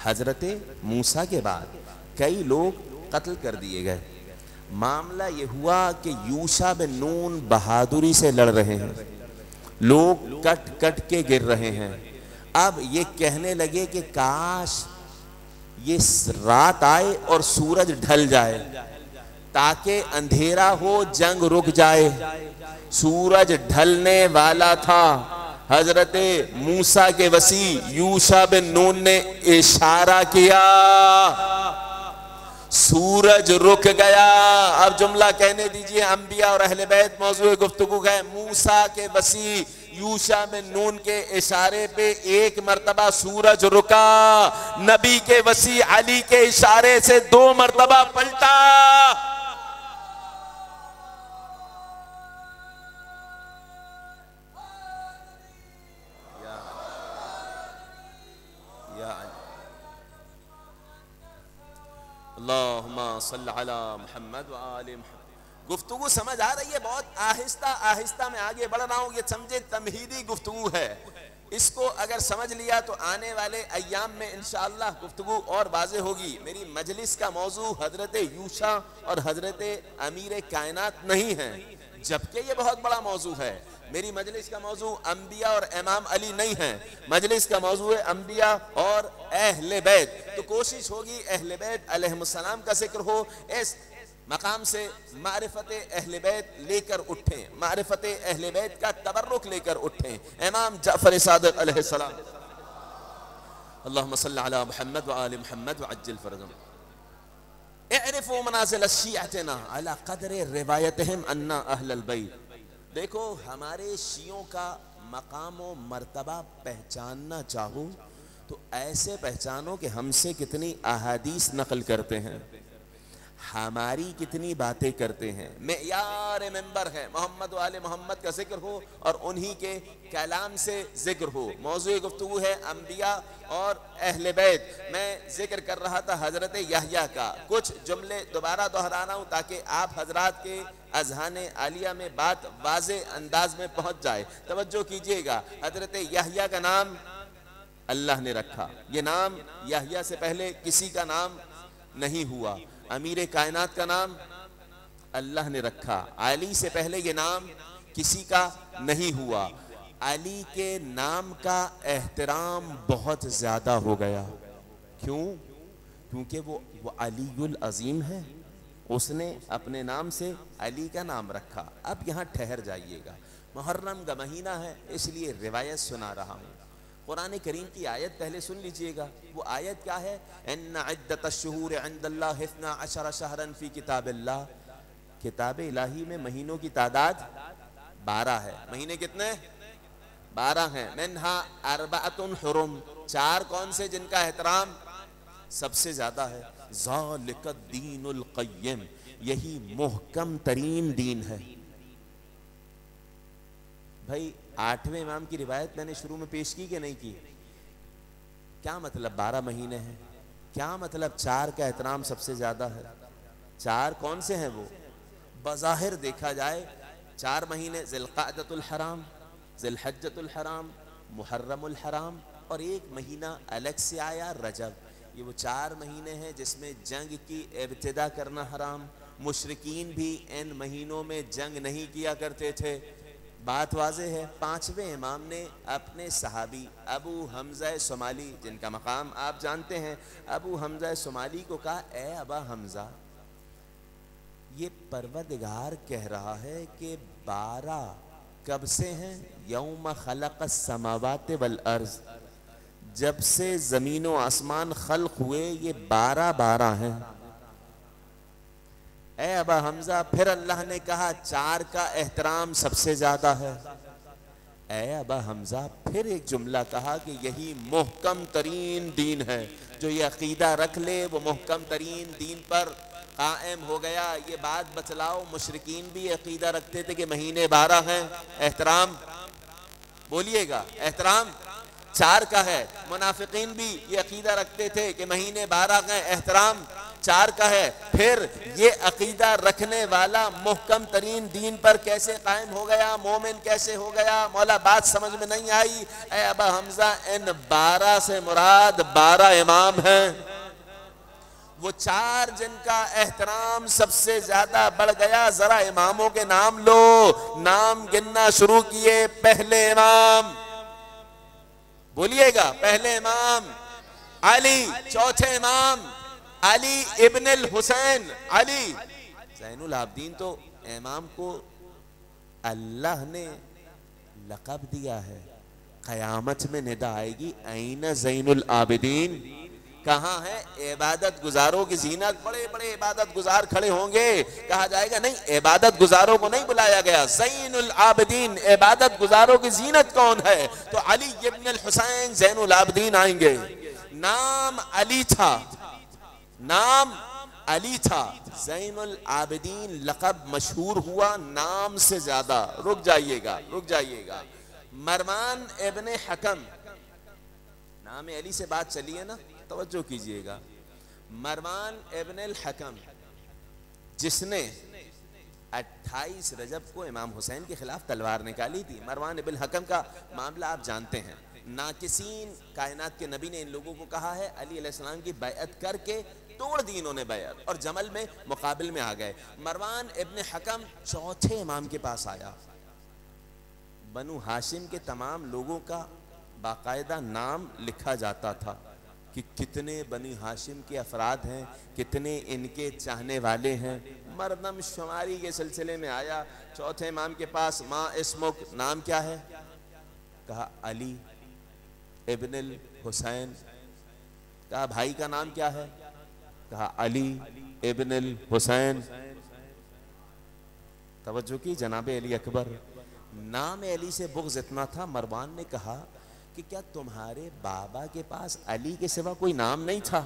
حضرت موسیٰ کے بعد کئی لوگ قتل کر دیے گئے. معاملہ یہ ہوا کہ یوشع بن نون بہادری سے لڑ رہے ہیں، لوگ کٹ کٹ کے گر رہے ہیں. اب یہ کہنے لگے کہ کاش یہ رات آئے اور سورج ڈھل جائے تاکہ اندھیرا ہو، جنگ رک جائے. سورج ڈھلنے والا تھا. حضرت موسیٰ کے وصی یوشع بن نون نے اشارہ کیا، سورج رک گیا. اب جملہ کہنے دیجئے، انبیاء اور اہل بیت موضوع گفتگو ہے. موسیٰ کے وصی یوشع بن نون کے اشارے پہ ایک مرتبہ سورج رکا، نبی کے وصی علی کے اشارے سے 2 مرتبہ پلٹا. اللہم صلی علی محمد وآل محمد. گفتگو سمجھ آ رہی ہے؟ بہت آہستہ آہستہ میں آگے بڑھ رہا ہوں. یہ سمجھے تمہیدی گفتگو ہے. اس کو اگر سمجھ لیا تو آنے والے ایام میں انشاءاللہ گفتگو اور واضح ہوگی. میری مجلس کا موضوع حضرت یوشع اور حضرت امیر کائنات نہیں ہے، جبکہ یہ بہت بڑا موضوع ہے. میری مجلس کا موضوع انبیاء اور امام علی نہیں ہے، مجلس کا موضوع ہے انبیاء اور اہل بیت. تو کوشش ہوگی اہل بیت علیہم السلام کا ذکر ہو. اس مقام سے معرفت اہل بیت لے کر اٹھیں، معرفت اہل بیت کا تبرک لے کر اٹھیں. امام جعفر صادق علیہ السلام. اللہم صلی علی محمد وآل محمد وعجل فرجهم. اعرفوا منازل الشیعتنا علی قدر روایتہم انا اہل البیت. دیکھو، ہمارے شیعوں کا مقام و مرتبہ پہچاننا چاہو تو ایسے پہچانو کہ ہم سے کتنی احادیث نقل کرتے ہیں، ہماری کتنی باتیں کرتے ہیں. معیار منبر ہے، محمد و آل محمد کا ذکر ہو اور انہی کے کلام سے ذکر ہو. موضوع گفتگو ہے انبیاء اور اہل بیت. میں ذکر کر رہا تھا حضرت یحییٰ کا. کچھ جملے دوبارہ دہرانا ہوں تاکہ آپ حضرات کے اذہان عالیہ میں بات واضح انداز میں پہنچ جائے. توجہ کیجئے گا. حضرت یحییٰ کا نام اللہ نے رکھا. یہ نام یحییٰ سے پہلے کسی کا نام نہیں ہوا. امیر کائنات کا نام اللہ نے رکھا. علی سے پہلے یہ نام کسی کا نہیں ہوا. علی کے نام کا احترام بہت زیادہ ہو گیا. کیوں؟ کیونکہ وہ علی العظیم ہے. اس نے اپنے نام سے علی کا نام رکھا. اب یہاں ٹھہر جائیے گا. محرم کا مہینہ ہے اس لیے روایت سنا رہا ہوں. قرآن کریم کی آیت پہلے سن لیجئے گا. وہ آیت کیا ہے؟ ان عدت الشہور عند اللہ 12 شہرا فی کتاب اللہ. کتاب الہی میں مہینوں کی تعداد 12 ہے. مہینے کتنے؟ 12 ہیں. منہا 4 حرم. 4 کون سے جن کا احترام سب سے زیادہ ہے؟ ذالک الدین القیم. یہی محکم ترین دین ہے. بھائی 8ویں امام کی روایت میں نے شروع میں پیش کی کہ نہیں کی؟ کیا مطلب 12 مہینے ہیں؟ کیا مطلب 4 کا احترام سب سے زیادہ ہے؟ 4 کون سے ہیں وہ؟ بظاہر دیکھا جائے 4 مہینے ذی القعدۃ الحرام، ذی الحجۃ الحرام، محرم الحرام، اور ایک مہینہ الگ سے آیا رجب. یہ وہ 4 مہینے ہیں جس میں جنگ کی ابتدا کرنا حرام. مشرکین بھی ان مہینوں میں جنگ نہیں کیا کرتے تھے. بات واضح ہے. 5ویں امام نے اپنے صحابی ابو حمزہ صومالی، جن کا مقام آپ جانتے ہیں، ابو حمزہ صومالی کو کہا، اے ابا حمزہ، یہ پروردگار کہہ رہا ہے کہ 12 کب سے ہیں؟ یوم خلق السماوات والارض. جب سے زمین و آسمان خلق ہوئے یہ 12 ہیں. اے ابا حمزہ، پھر اللہ نے کہا 4 کا احترام سب سے زیادہ ہے. اے ابا حمزہ، پھر ایک جملہ کہا کہ یہی محکم ترین دین ہے. جو یہ عقیدہ رکھ لے وہ محکم ترین دین پر قائم ہو گیا. یہ بات بتلاؤ، مشرکین بھی عقیدہ رکھتے تھے کہ مہینے 12 ہیں، احترام بولیے گا، احترام 4 کا ہے. منافقین بھی یہ عقیدہ رکھتے تھے کہ مہینے 12 ہیں، احترام 4 کا ہے. پھر یہ عقیدہ رکھنے والا محکم ترین دین پر کیسے قائم ہو گیا؟ مومن کیسے ہو گیا؟ مولا بات سمجھ میں نہیں آئی. اے ابا حمزہ، ان 12 سے مراد 12 امام ہیں. وہ چار جن کا احترام سب سے زیادہ بڑھ گیا، ذرا اماموں کے نام لو، نام گننا شروع کیے۔ پہلے امام بولیے گا، پہلے امام علی، چوتھے امام علی ابن الحسین، علی زین العابدین۔ تو امام کو اللہ نے لقب دیا ہے، قیامت میں ندا آئے گی این زین العابدین، کہاں ہے عبادت گزاروں کی زینت؟ بڑے بڑے عبادت گزار کھڑے ہوں گے، کہا جائے گا نہیں، عبادت گزاروں کو نہیں بلایا گیا، زین العابدین عبادت گزاروں کی زینت کون ہے؟ تو علی ابن الحسین زین العابدین آئیں گے۔ نام علی تھا، نام علی تھا، زین العابدین لقب مشہور ہوا نام سے زیادہ۔ رک جائیے گا، رک جائیے گا۔ مروان ابن حکم، نام علی سے بات چلی ہے نا، توجہ کیجئے گا۔ مروان ابن الحکم جس نے 28 رجب کو امام حسین کے خلاف تلوار نکالی تھی، مروان ابن الحکم کا معاملہ آپ جانتے ہیں۔ ناقصین کائنات کے نبی نے ان لوگوں کو کہا ہے علی علیہ السلام کی بیعت کر کے توڑ دی انہوں نے بیعت، اور جمل میں مقابل میں آ گئے۔ مروان ابن حکم چوتھے امام کے پاس آیا۔ بنو ہاشم کے تمام لوگوں کا باقاعدہ نام لکھا جاتا تھا کہ کتنے بنی ہاشم کے افراد ہیں، کتنے ان کے چاہنے والے ہیں۔ مردم شماری کے سلسلے میں آیا چوتھے امام کے پاس، ماں اسمک، نام کیا ہے؟ کہا علی ابن الحسین۔ کہا بھائی کا نام کیا ہے؟ کہا علی ابن الحسین۔ توجہ کی جناب علی اکبر، نام علی سے بغض اتنا تھا، مروان نے کہا کہ کیا تمہارے بابا کے پاس علی کے سوا کوئی نام نہیں تھا؟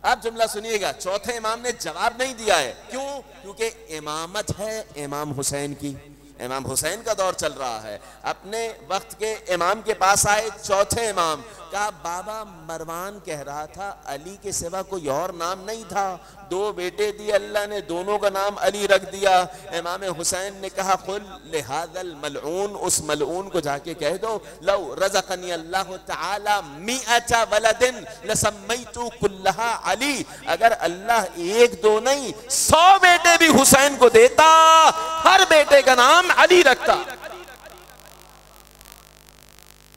آپ جملہ سنیے گا، چوتھے امام نے جواب نہیں دیا ہے، کیوں؟ کیونکہ امامت ہے امام حسین کی، امام حسین کا دور چل رہا ہے۔ اپنے وقت کے امام کے پاس آئے چوتھے امام، کہا بابا مروان کہہ رہا تھا علی کے سوا کوئی اور نام نہیں تھا، دو بیٹے دیے اللہ نے، دونوں کا نام علی رکھ دیا۔ امام حسین نے کہا قل لہذا الملعون، اس ملعون کو جا کے کہہ دو لو رزقنی اللہ تعالی 100 ولد لسمیت کلھا علی، اگر اللہ ایک دو نہیں 100 بیٹے بھی حسین کو دیتا، ہر بیٹے کا نام علی رکھتا۔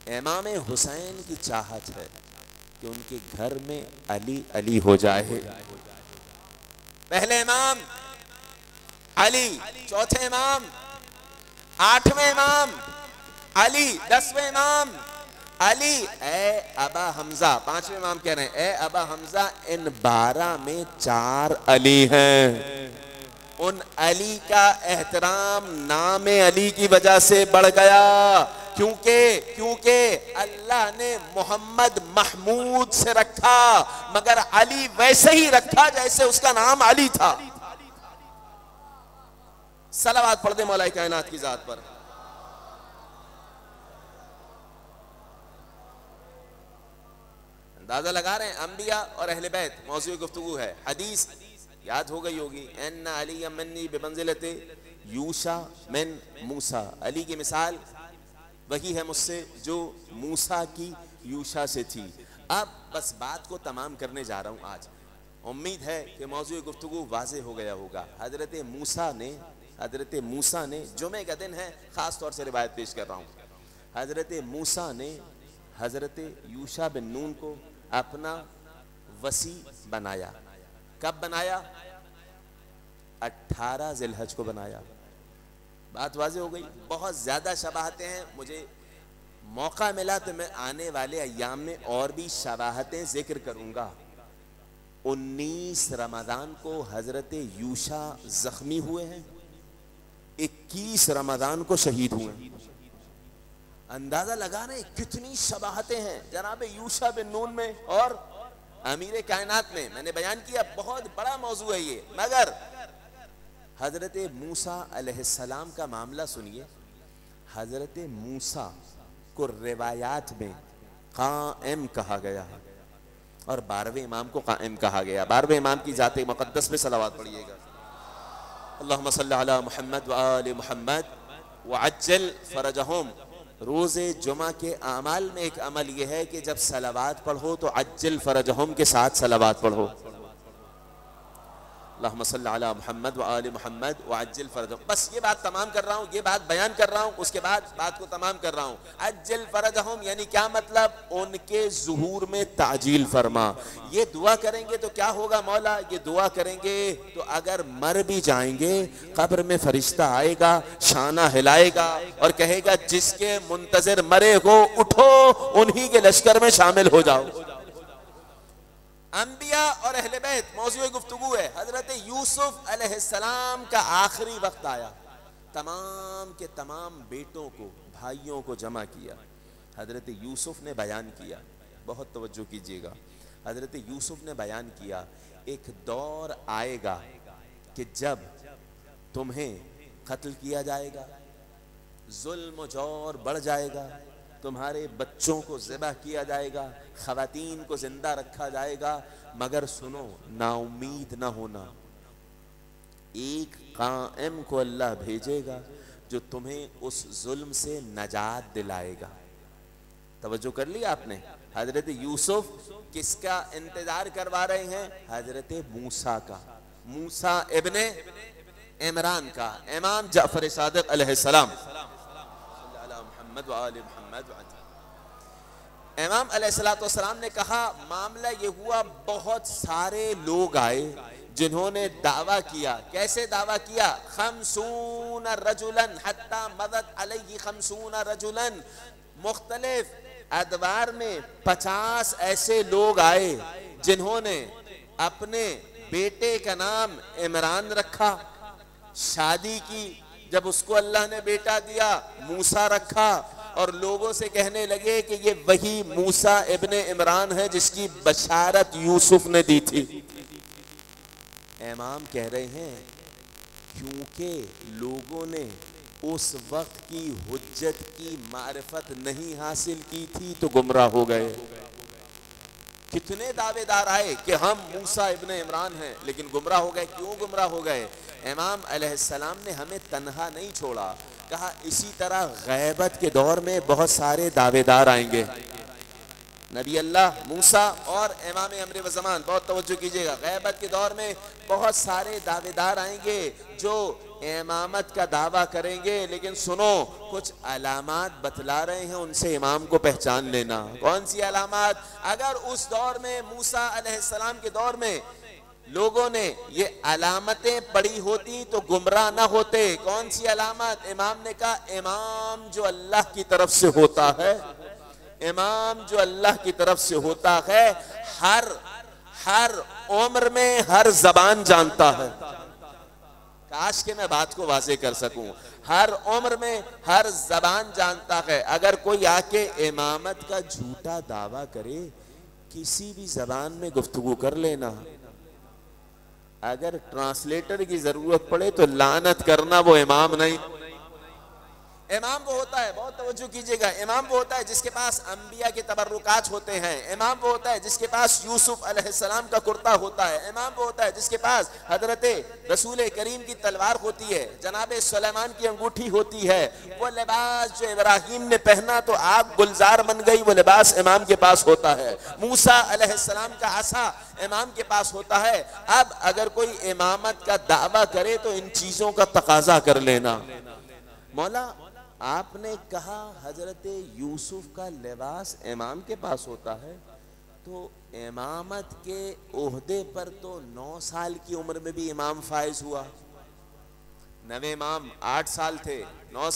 امام حسین کی چاہت ہے کہ ان کے گھر میں علی علی ہو جائے۔ پہلے امام علی، چوتھے امام، 8ویں امام علی، 10ویں امام علی، اے ابا حمزہ، 5ویں امام کہہ رہے ہیں اے ابا حمزہ، ان 12 میں 4 علی ہیں۔ ان علی کا احترام نام علی کی وجہ سے بڑھ گیا، کیونکہ اللہ نے محمد محمود سے رکھا، مگر علی ویسے ہی رکھا جیسے اس کا نام علی تھا۔ صلوات پڑھ دیں مولا کائنات کی ذات پر۔ اندازہ لگا رہے ہیں، انبیاء اور اہل بیت موضوع گفتگو ہے۔ حدیث یاد ہو گئی ہوگی، ان علی منی بمنزلت یوشع من موسیٰ، علی کی مثال وہی ہے مجھ سے جو موسیٰ کی یوشع سے تھی۔ اب بس بات کو تمام کرنے جا رہا ہوں آج، امید ہے کہ موضوع گفتگو واضح ہو گیا ہوگا۔ حضرت موسیٰ نے جمعہ کا دن ہے، خاص طور سے روایت پیش کر رہا ہوں، حضرت موسیٰ نے حضرت یوشع بن نون کو اپنا وصی بنایا۔ کب بنایا؟ 18 ذی الحج کو بنایا۔ بات واضح ہو گئی؟ بہت زیادہ شباہتیں ہیں، مجھے موقع ملا تو میں آنے والے ایام میں اور بھی شباہتیں ذکر کروں گا۔ 19 رمضان کو حضرت یوشع زخمی ہوئے ہیں، 21 رمضان کو شہید ہوئے ہیں۔ اندازہ لگا رہے کتنی شباہتیں ہیں جناب یوشع بن نون میں اور امیر کائنات میں۔ میں نے بیان کیا بہت بڑا موضوع ہے یہ، مگر حضرت موسیٰ علیہ السلام کا معاملہ سنیے۔ حضرت موسیٰ کو روایات میں قائم کہا گیا ہے اور 12ویں امام کو قائم کہا گیا۔ 12ویں امام کی ذات مقدس میں صلوات پڑھیے گا۔ اللہم صلی علی محمد وآل محمد وعجل فرجہم۔ روز جمعہ کے اعمال میں ایک عمل یہ ہے کہ جب صلوات پڑھو تو عجل فرجہم کے ساتھ صلوات پڑھو۔ اللہم صلی علی محمد و آل محمد وعجل فرجہم. بس یہ بات تمام کر رہا ہوں, یہ بات بیان کر رہا ہوں, اس کے بعد بات کو تمام کر رہا ہوں. عجل فرجہم یعنی کیا مطلب؟ ان کے ظہور میں تعجیل فرما. یہ دعا کریں گے تو کیا ہوگا مولا؟ یہ دعا کریں گے تو اگر مر بھی جائیں گے قبر میں فرشتہ آئے گا, شانہ ہلائے گا اور کہے گا جس کے منتظر مرے ہو اٹھو, انہی کے لشکر میں شامل ہو جاؤ. انبیاء اور اہل بیت موضوع گفتگو ہے. حضرت یوسف علیہ السلام کا آخری وقت آیا, تمام کے تمام بیٹوں کو, بھائیوں کو جمع کیا. حضرت یوسف نے بیان کیا, بہت توجہ کیجئے گا, حضرت یوسف نے بیان کیا ایک دور آئے گا کہ جب تمہیں قتل کیا جائے گا, ظلم و جور بڑھ جائے گا, تمہارے بچوں کو ذبح کیا جائے گا, خواتین کو زندہ رکھا جائے گا, مگر سنو نا امید نہ ہونا, ایک قائم کو اللہ بھیجے گا جو تمہیں اس ظلم سے نجات دلائے گا. توجہ کر لی آپ نے؟ حضرت یوسف کس کا انتظار کروا رہے ہیں؟ حضرت موسیٰ کا, موسیٰ ابن عمران کا, امام جعفر صادق علیہ السلام. محمد و آل محمد. امام علیہ السلام نے کہا معاملہ یہ ہوا, بہت سارے لوگ آئے جنہوں نے دعویٰ کیا. کیسے دعویٰ کیا؟ 50 رجلا حتی مدد علیہ 50 رجلا. مختلف ادوار میں 50 ایسے لوگ آئے جنہوں نے اپنے بیٹے کا نام عمران رکھا, شادی کی, جب اس کو اللہ نے بیٹا دیا موسیٰ رکھا, اور لوگوں سے کہنے لگے کہ یہ وہی موسیٰ ابن عمران ہے جس کی بشارت یوسف نے دی تھی. امام کہہ رہے ہیں کیونکہ لوگوں نے اس وقت کی حجت کی معرفت نہیں حاصل کی تھی تو گمراہ ہو گئے. کتنے دعوے دار آئے کہ ہم موسیٰ ابن عمران ہیں, لیکن گمراہ ہو گئے. کیوں گمراہ ہو گئے؟ امام علیہ السلام نے ہمیں تنہا نہیں چھوڑا, کہا اسی طرح غیبت کے دور میں بہت سارے دعوے دار آئیں گے. نبی اللہ موسیٰ اور امام امر و زمان, بہت توجہ کیجئے گا, غیبت کے دور میں بہت سارے دعوے دار آئیں گے جو امامت کا دعویٰ کریں گے, لیکن سنو کچھ علامات بتلا رہے ہیں, ان سے امام کو پہچان لینا. کون سی علامات؟ اگر اس دور میں موسیٰ علیہ السلام کے دور میں لوگوں نے یہ علامتیں پڑھی ہوتی تو گمراہ نہ ہوتے. کون سی علامت؟ امام نے کہا امام جو اللہ کی طرف سے ہوتا ہے, امام جو اللہ کی طرف سے ہوتا ہے ہر عمر میں ہر زبان جانتا ہے. کاش کہ میں بات کو واضح کر سکوں, ہر عمر میں ہر زبان جانتا ہے. اگر کوئی آ کے امامت کا جھوٹا دعویٰ کرے, کسی بھی زبان میں گفتگو کر لینا, اگر ٹرانسلیٹر کی ضرورت پڑے تو لعنت کرنا, وہ امام نہیں. امام وہ ہوتا ہے, بہت توجہ کیجئے گا, امام وہ ہوتا ہے جس کے پاس انبیاء کے تبرکات ہوتے ہیں. امام وہ ہوتا ہے جس کے پاس یوسف علیہ السلام کا کرتا ہوتا ہے. امام وہ ہوتا ہے جس کے پاس حضرت رسول کریم کی تلوار ہوتی ہے, جناب سلیمان کی انگوٹھی ہوتی ہے. وہ لباس جو ابراہیم نے پہنا تو آگ گلزار بن گئی, وہ لباس امام کے پاس ہوتا ہے. موسیٰ علیہ السلام کا عصا امام کے پاس ہوتا ہے. اب اگر کوئی امامت کا دعویٰ کرے تو ان چیزوں کا تقاضا کر لینا. مولا آپ نے کہا حضرت یوسف کا لباس امام کے پاس ہوتا ہے, تو امامت کے عہدے پر تو 9 سال کی عمر میں بھی امام فائز ہوا. نویں امام 8 سال تھے, 9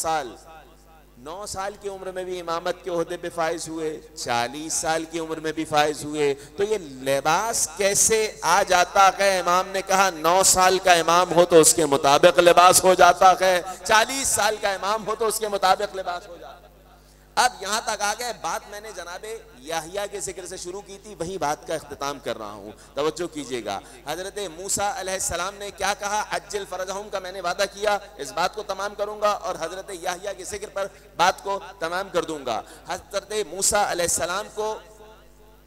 سال کی عمر میں بھی امامت کے عہدے پہ فائز ہوئے, 40 سال کی عمر میں بھی فائز ہوئے. تو یہ لباس کیسے آ جاتا ہے؟ امام نے کہا 9 سال کا امام ہو تو اس کے مطابق لباس ہو جاتا ہے, 40 سال کا امام ہو تو اس کے مطابق لباس ہو جاتا ہے. اب یہاں تک آ گئے, بات میں نے جناب یحییٰ کے ذکر سے شروع کی تھی, وہی بات کا اختتام کر رہا ہوں, توجہ کیجئے گا. حضرت موسیٰ علیہ السلام نے کیا کہا؟ عجل فرجہم کا میں نے وعدہ کیا, اس بات کو تمام کروں گا اور حضرت یحییٰ کے ذکر پر بات کو تمام کر دوں گا. حضرت موسیٰ علیہ السلام کو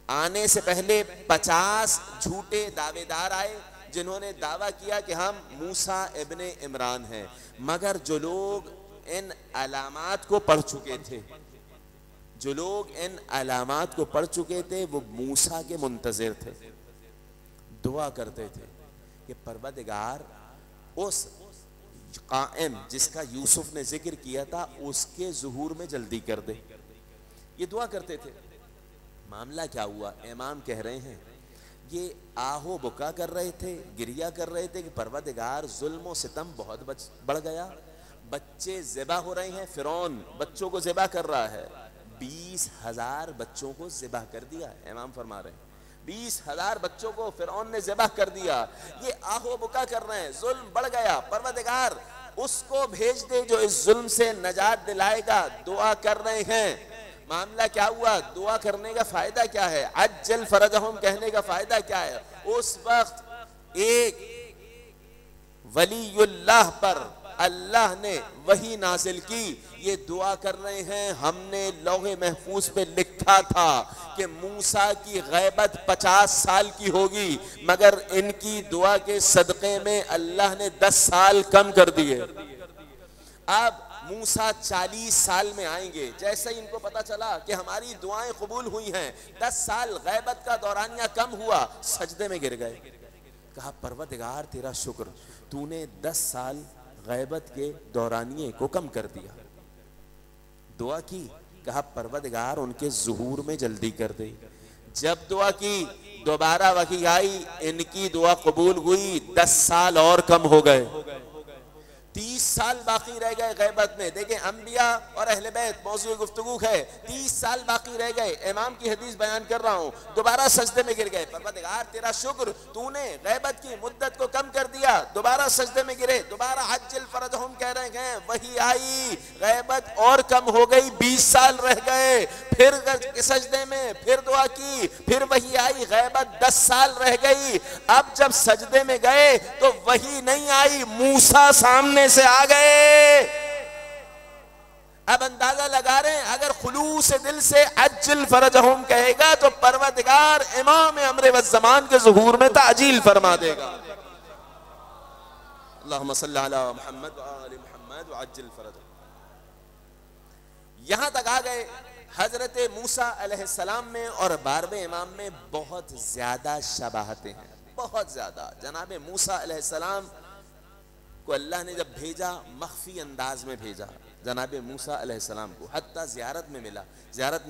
آنے سے پہلے 50 جھوٹے دعوے دار آئے جنہوں نے دعویٰ کیا کہ ہم موسیٰ ابن عمران ہیں, مگر جو لوگ ان علامات کو پڑھ چکے تھے, وہ موسیٰ کے منتظر تھے, دعا کرتے تھے کہ پروردگار اس قائم جس کا یوسف نے ذکر کیا تھا اس کے ظہور میں جلدی کر دے. یہ دعا کرتے تھے. معاملہ کیا ہوا؟ امام کہہ رہے ہیں یہ آہو بکا کر رہے تھے, گریا کر رہے تھے کہ پروردگار ظلم و ستم بہت بڑھ گیا, بچے ذبح ہو رہے ہیں, فرعون بچوں کو ذبح کر رہا ہے, 20,000 بچوں کو ذبح کر دیا. امام فرما رہے ہیں 20,000 بچوں کو فرعون نے ذبح کر دیا. یہ آہو بکا کر رہے ہیں, ظلم بڑھ گیا, پروردگار اس کو بھیج دے جو اس ظلم سے نجات دلائے گا. دعا کر رہے ہیں. معاملہ کیا ہوا؟ دعا کرنے کا فائدہ کیا ہے؟ عجل فرجہم کہنے کا فائدہ کیا ہے؟ اس وقت ایک ولی اللہ پر اللہ نے وحی نازل کی. یہ دعا کر رہے ہیں ہم نے لوح محفوظ پہ لکھا تھا کہ موسیٰ کی غیبت 50 سال کی ہوگی, مگر ان کی دعا کے صدقے میں اللہ نے 10 سال کم کر دیے. اب موسیٰ 40 سال میں آئیں گے. جیسے ہی ان کو پتا چلا کہ ہماری دعائیں قبول ہوئی ہیں, 10 سال غیبت کا دورانیہ کم ہوا, سجدے میں گر گئے. کہا پروردگار تیرا شکر, تو نے 10 سال غیبت کے دورانیے کو کم کر دیا. دعا کی, کہا پروردگار ان کے ظہور میں جلدی کر دے. جب دعا کی دوبارہ وحی آئی, ان کی دعا قبول ہوئی, 10 سال اور کم ہو گئے, 30 سال باقی رہ گئے غیبت میں. دیکھیں انبیاء اور اہل بیت موضوع گفتگو ہے, 30 سال باقی رہ گئے. امام کی حدیث بیان کر رہا ہوں. دوبارہ سجدے میں گر گئے. پروردگار تیرا شکر, تو نے غیبت کی مدت کو کم کر دیا. دوبارہ سجدے میں گرے. دوبارہ عجل فرجہم کہہ رہے ہیں, وہی آئی, غیبت اور کم ہو گئی, 20 سال رہ گئے. پھر سجدے میں پھر دعا کی, پھر وہی آئی, غیبت 10 سال رہ گئی. اب جب سجدے میں گئے تو وہی نہیں آئی, موسیٰ سامنے سے آ گئے. اب اندازہ لگا رہے ہیں اگر خلوص دل سے عجل فرجہم کہے گا تو پروردگار امام امر والزمان کے ظہور میں تعجیل فرما دے گا. اللہم صلی علی محمد وآل محمد وعجل فرجہم. یہاں تک آ گئے. حضرت موسیٰ علیہ السلام میں اور 12ویں امام میں بہت زیادہ شباہتیں ہیں, بہت زیادہ. جناب موسیٰ علیہ السلام کو اللہ نے جب بھیجا مخفی انداز میں بھیجا. جناب موسیٰ علیہ السلام کو حتیٰ زیارت میں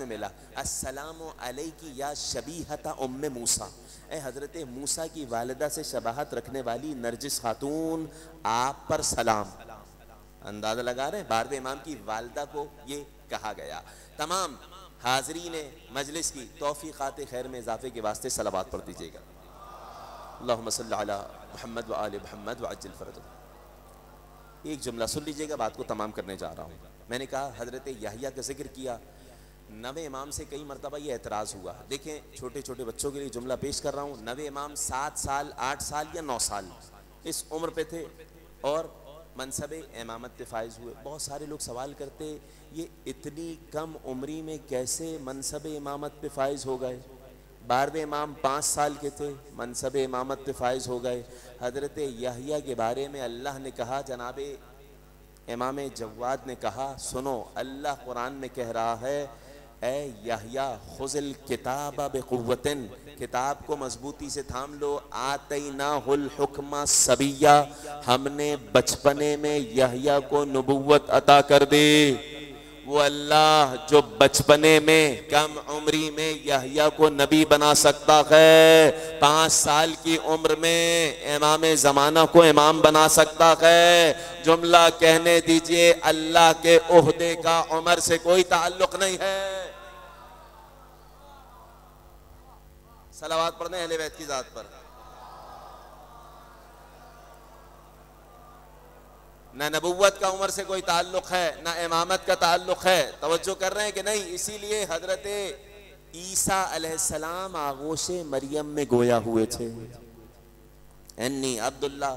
ملا السلام علیکی یا شبیہت ام موسیٰ, اے حضرت موسیٰ کی والدہ سے شباہت رکھنے والی نرجس خاتون, آپ پر سلام. اندازہ لگا رہے ہیں 12ویں امام کی والدہ کو یہ کہا گیا. تمام حاضرین مجلس کی توفیقات خیر میں اضافے کے واسطے صلوات پڑھ دیجیے گا. اللہم صلی علی محمد وآل محمد وعجل فرجہم. ایک جملہ سن لیجئے گا, بات کو تمام کرنے جا رہا ہوں. میں نے کہا حضرت یحییٰ کا ذکر کیا, 9ویں امام سے کئی مرتبہ یہ اعتراض ہوا. دیکھیں چھوٹے چھوٹے بچوں کے لیے جملہ پیش کر رہا ہوں. 9ویں امام 7 سال 8 سال یا 9 سال اس عمر پہ تھے اور منصب امامت پہ فائز ہوئے. بہت سارے لوگ سوال کرتے یہ اتنی کم عمری میں کیسے منصب امامت پہ فائز ہو گئے؟ 12ویں امام 5 سال کے تھے, منصب امامت پہ فائز ہو گئے. حضرت یحییٰ کے بارے میں اللہ نے کہا, جناب امام جواد نے کہا, سنو اللہ قرآن میں کہہ رہا ہے, اے یحییٰ خذ الکتاب بقوۃ, کتاب کو مضبوطی سے تھام لو. آتیناہ الحکم صبیہ, ہم نے بچپنے میں یحییٰ کو نبوت عطا کر دی. وہ اللہ جو بچپنے میں کم عمری میں یحییٰ کو نبی بنا سکتا ہے, 5 سال کی عمر میں امام زمانہ کو امام بنا سکتا ہے. جملہ کہنے دیجئے, اللہ کے عہدے کا عمر سے کوئی تعلق نہیں ہے. صلوات پڑھنے اہل بیت کی ذات پر. نہ نبوت کا عمر سے کوئی تعلق ہے, نہ امامت کا تعلق ہے. توجہ کر رہے ہیں کہ نہیں؟ اسی لیے حضرت عیسیٰ علیہ السلام آغوش مریم میں گویا ہوئے تھے. انی عبداللہ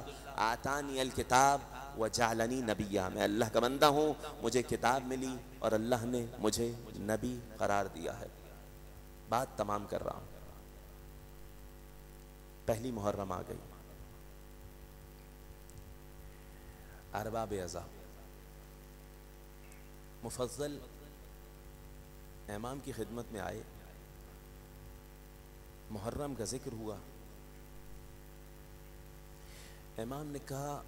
آتانی الکتاب وجعلنی نبیہ, میں اللہ کا بندہ ہوں, مجھے کتاب ملی اور اللہ نے مجھے نبی قرار دیا ہے. بات تمام کر رہا ہوں. پہلی محرم آ گئی, ارباب اعضا مفضل امام کی خدمت میں آئے, محرم کا ذکر ہوا. امام نے کہا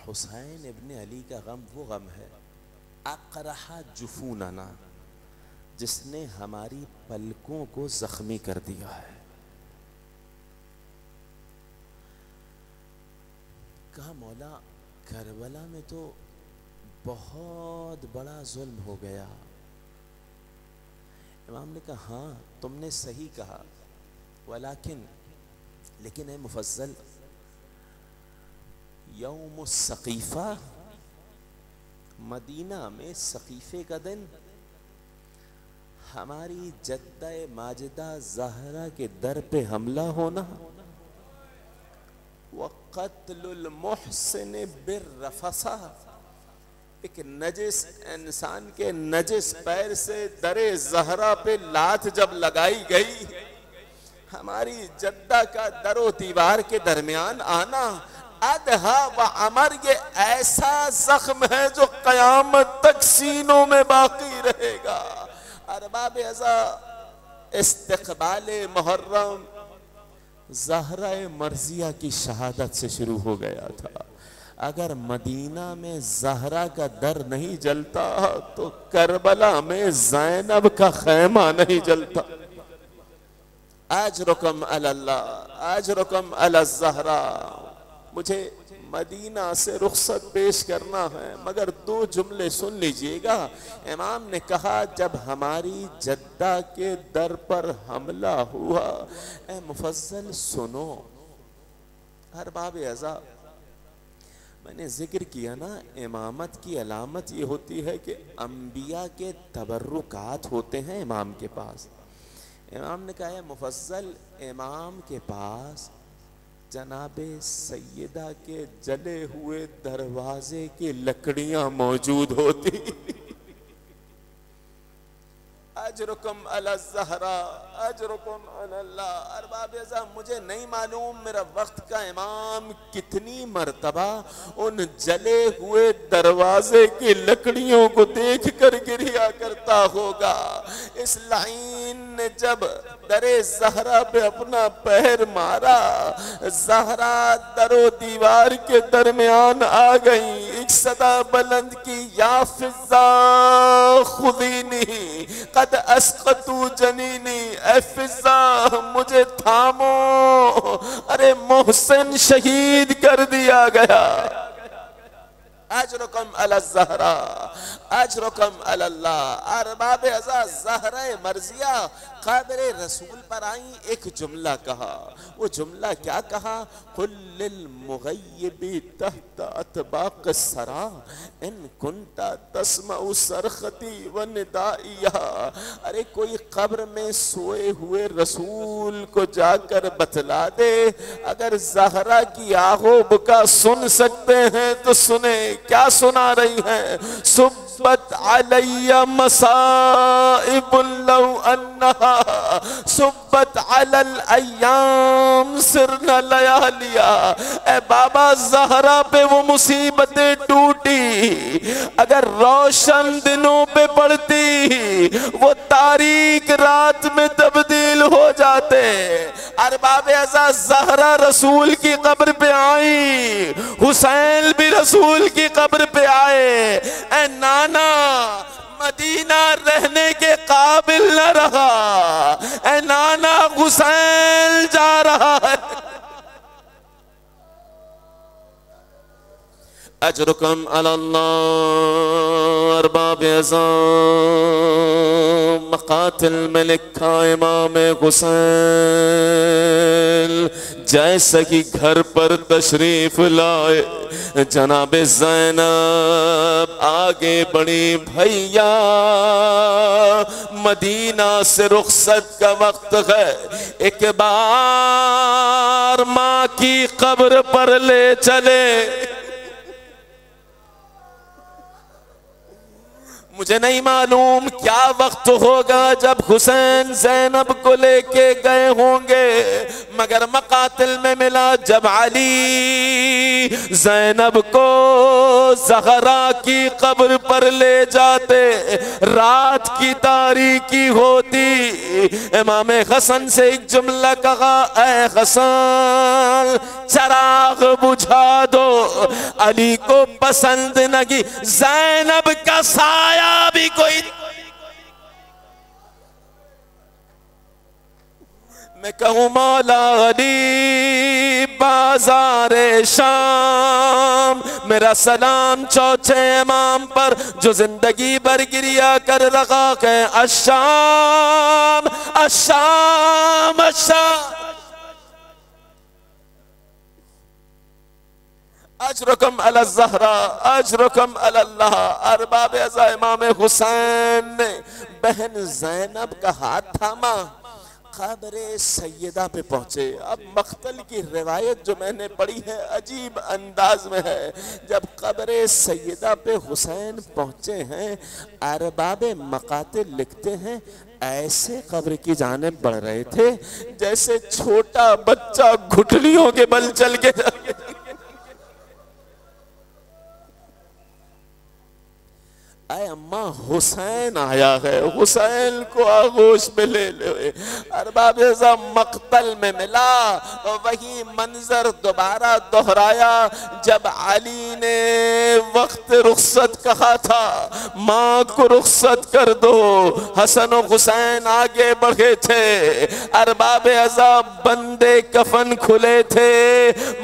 حسین ابن علی کا غم وہ غم ہے اقرح جفوننا، جس نے ہماری پلکوں کو زخمی کر دیا ہے۔ کہا مولا کربلا میں تو بہت بڑا ظلم ہو گیا۔ امام نے کہا ہاں تم نے صحیح کہا، لیکن اے مفضل، یوم السقیفہ، مدینہ میں سقیفے کا دن ہماری جدہ ماجدہ زہرا کے در پہ حملہ ہونا، وقتل المحسن بالرفثہ، ایک نجس انسان کے نجس پیر سے در زہرا پہ لات جب لگائی گئی، ہماری جدہ کا در و دیوار کے درمیان آنا، ادھا و عمر، یہ ایسا زخم ہے جو قیامت تک سینوں میں باقی رہے گا۔ ارباب ازا، استقبال محرم زہرہ مرضیہ کی شہادت سے شروع ہو گیا تھا۔ اگر مدینہ میں زہرا کا در نہیں جلتا تو کربلا میں زینب کا خیمہ نہیں جلتا۔ اجرکم علی اللہ، اجرکم علی الزہرا۔ مجھے مدینہ سے رخصت پیش کرنا ہے، مگر دو جملے سن لیجئے گا۔ امام نے کہا جب ہماری جدہ کے در پر حملہ ہوا، اے مفضل سنو۔ ارباب ازا، میں نے ذکر کیا نا، امامت کی علامت یہ ہوتی ہے کہ انبیاء کے تبرکات ہوتے ہیں امام کے پاس۔ امام نے کہا ہے مفضل، امام کے پاس جناب سیدہ کے جلے ہوئے دروازے کی لکڑیاں موجود ہوتی۔ اجرکم علی الزہرا، اجرکم علی اللہ۔ ارباب ازا، مجھے نہیں معلوم میرا وقت کا امام کتنی مرتبہ ان جلے ہوئے دروازے کی لکڑیوں کو دیکھ کر گریا کرتا ہوگا۔ اس لعین نے جب در زہرا پہ اپنا پیر مارا، زہرا در و دیوار کے درمیان آ گئی، ایک صدا بلند کی، یا فضا خذینی قد اسقطوا جنینی، اے فضا مجھے تھامو، ارے محسن شہید کر دیا گیا۔ اجرکم علی الزہرا، اجرکم علی اللہ۔ ارباب ازا، زہرہ مرضیہ قبر رسول پر آئیں، ایک جملہ کہا۔ وہ جملہ کیا کہا؟ قل للمغیب تحت اطباق السرا ان کنت تسمع صرختی و ندائیہ۔ ارے کوئی قبر میں سوئے ہوئے رسول کو جا کر بتلا دے، اگر زہرا کی آہ و بکا سن سکتے ہیں تو سنیں۔ کیا سنا رہی ہیں؟ سبت علی مصائب لو انہا سبت علی الایام سرنا لیالیا۔ اے بابا، زہرا پہ وہ مصیبتیں ٹوٹی، اگر روشن دنوں پہ پڑتی وہ تاریک رات میں تبدیل ہو جاتے۔ ارباب ازا، زہرا رسول کی قبر پہ آئی، حسین بھی رسول کی قبر پہ آئے۔ اے نانا، مدینہ رہنے کے قابل نہ رہا، اے نانا حسین جا رہا ہے۔ اجرکم علی اللہ۔ ارباب ازا، مقاتل میں لکھا امام حسین جیسا کہ گھر پر تشریف لائے، جناب زینب آگے بڑی، بھیا مدینہ سے رخصت کا وقت ہے، ایک بار ماں کی قبر پر لے چلے۔ مجھے نہیں معلوم کیا وقت ہوگا جب حسین زینب کو لے کے گئے ہوں گے، مگر مقاتل میں ملا جب علی زینب کو زہرا کی قبر پر لے جاتے، رات کی تاریکی ہوتی، امام حسن سے ایک جملہ کہا، اے حسن چراغ بجھا دو، علی کو پسند نہیں زینب کا سایہ بھی کوئی۔ میں کہوں مولا علی بازار شام، میرا سلام چوتھے امام پر جو زندگی بھر گریا کر رہا ہے، الشام الشام الشام، اجرکم علی الزہرا اجرکم علی اللہ۔ ارباب ازا امام حسین نے بہن زینب کا ہاتھ تھاما، قبر سیدہ پہ پہنچے۔ اب مقتل کی روایت جو میں نے پڑھی ہے عجیب انداز میں ہے، جب قبر سیدہ پہ حسین پہنچے ہیں، ارباب مقاتل لکھتے ہیں ایسے قبر کی جانب بڑھ رہے تھے جیسے چھوٹا بچہ گھٹلیوں کے بل چل کے اے اماں حسین آیا ہے، حسین کو آغوش میں لے لے۔ ارباب ازا مقتل میں ملا، وہی منظر دوبارہ دہرایا جب علی نے وقت رخصت کہا تھا، ماں کو رخصت کر دو، حسن و حسین آگے بڑھے تھے، ارباب ازا بندے کفن کھلے تھے،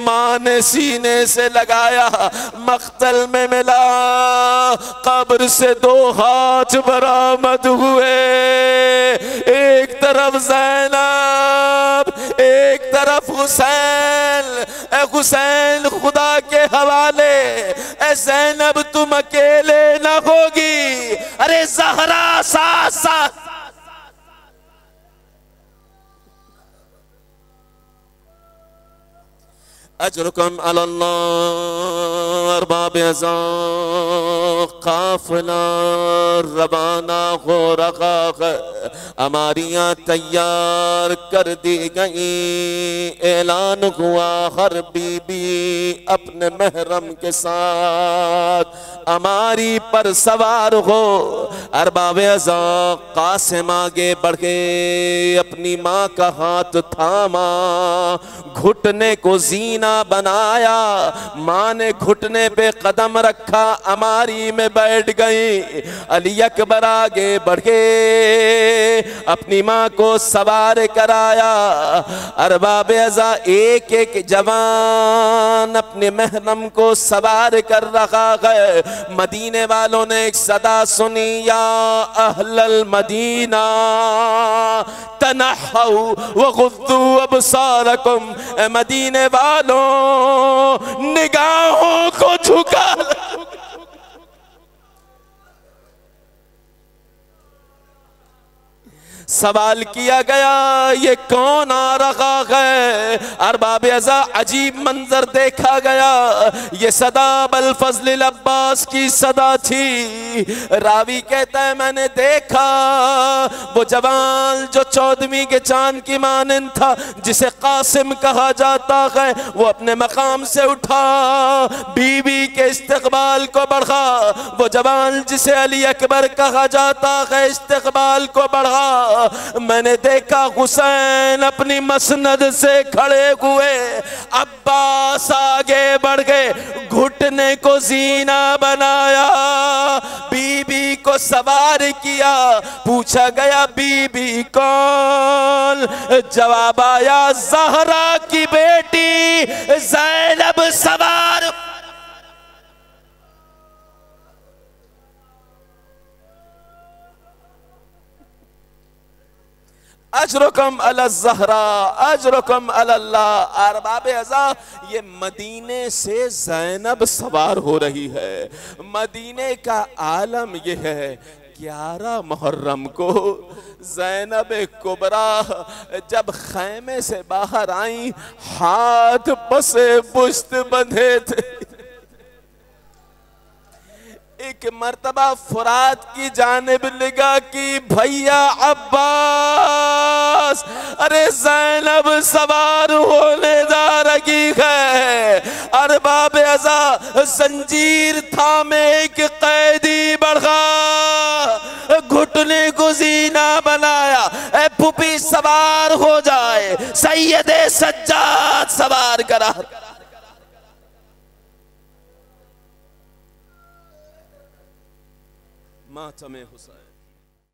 ماں نے سینے سے لگایا، مقتل میں ملا، قبر سے دو ہاتھ برآمد ہوئے، ایک طرف زینب ایک طرف حسین۔ اے حسین خدا کے حوالے، اے زینب تم اکیلے نہ ہوگی، ارے زہرا ساتھ ساتھ۔ اجرکم علی اللہ۔ ارباب ازا قافلہ روانہ ہو رہا ہے، اماریاں تیار کر دی گئیں، اعلان ہوا ہر بی بی اپنے محرم کے ساتھ اماری پر سوار ہو۔ ارباب ازا قاسم آگے بڑھ گئے، اپنی ماں کا ہاتھ تھاما، گھٹنے کو زینہ بنایا، ماں نے گھٹنے پہ قدم رکھا، اماری میں بیٹھ گئی۔ علی اکبر آگے بڑھے، اپنی ماں کو سوار کرایا۔ ارباب ازا ایک ایک جوان اپنے محرم کو سوار کر رہا ہے۔ مدینے والوں نے ایک صدا سنی، یا اہل المدینہ تنحوا وغضوا ابصارکم، اے مدینے والوں نگاہوں کو جھکا۔ سوال کیا گیا یہ کون آ رہا ہے؟ ارباب ازا عجیب منظر دیکھا گیا، یہ صدا ابوالفضل العباس کی صدا تھی۔ راوی کہتا ہے میں نے دیکھا وہ جوان جو 14ویں کے چاند کی مانند تھا، جسے قاسم کہا جاتا ہے، وہ اپنے مقام سے اٹھا، بی بی کے استقبال کو بڑھا۔ وہ جوان جسے علی اکبر کہا جاتا ہے استقبال کو بڑھا۔ میں نے دیکھا حسین اپنی مسند سے کھڑے ہوئے، عباس آگے بڑھ گئے، گھٹنے کو زینہ بنایا، بی بی کو سوار کیا۔ پوچھا گیا بی بی کون؟ جواب آیا زہرا کی بیٹی زینب سوار۔ اجرکم علی الزہرا اجرکم علی اللہ۔ ارباب ازا یہ مدینے سے زینب سوار ہو رہی ہے۔ مدینے کا عالم یہ ہے، 11 محرم کو زینب کبریٰ جب خیمے سے باہر آئیں، ہاتھ پسے پشت بندھے تھے، ایک مرتبہ فرات کی جانب نگاہ کی، بھیا عباس، ارے زینب سوار ہونے جا رہی ہے۔ ارباب ازا زنجیر تھامے ایک قیدی بڑھا، گھٹنے کو زینہ بنایا، اے پھوپھی سوار ہو جائے، سید سجاد سوار کرا۔ ماتم حسین۔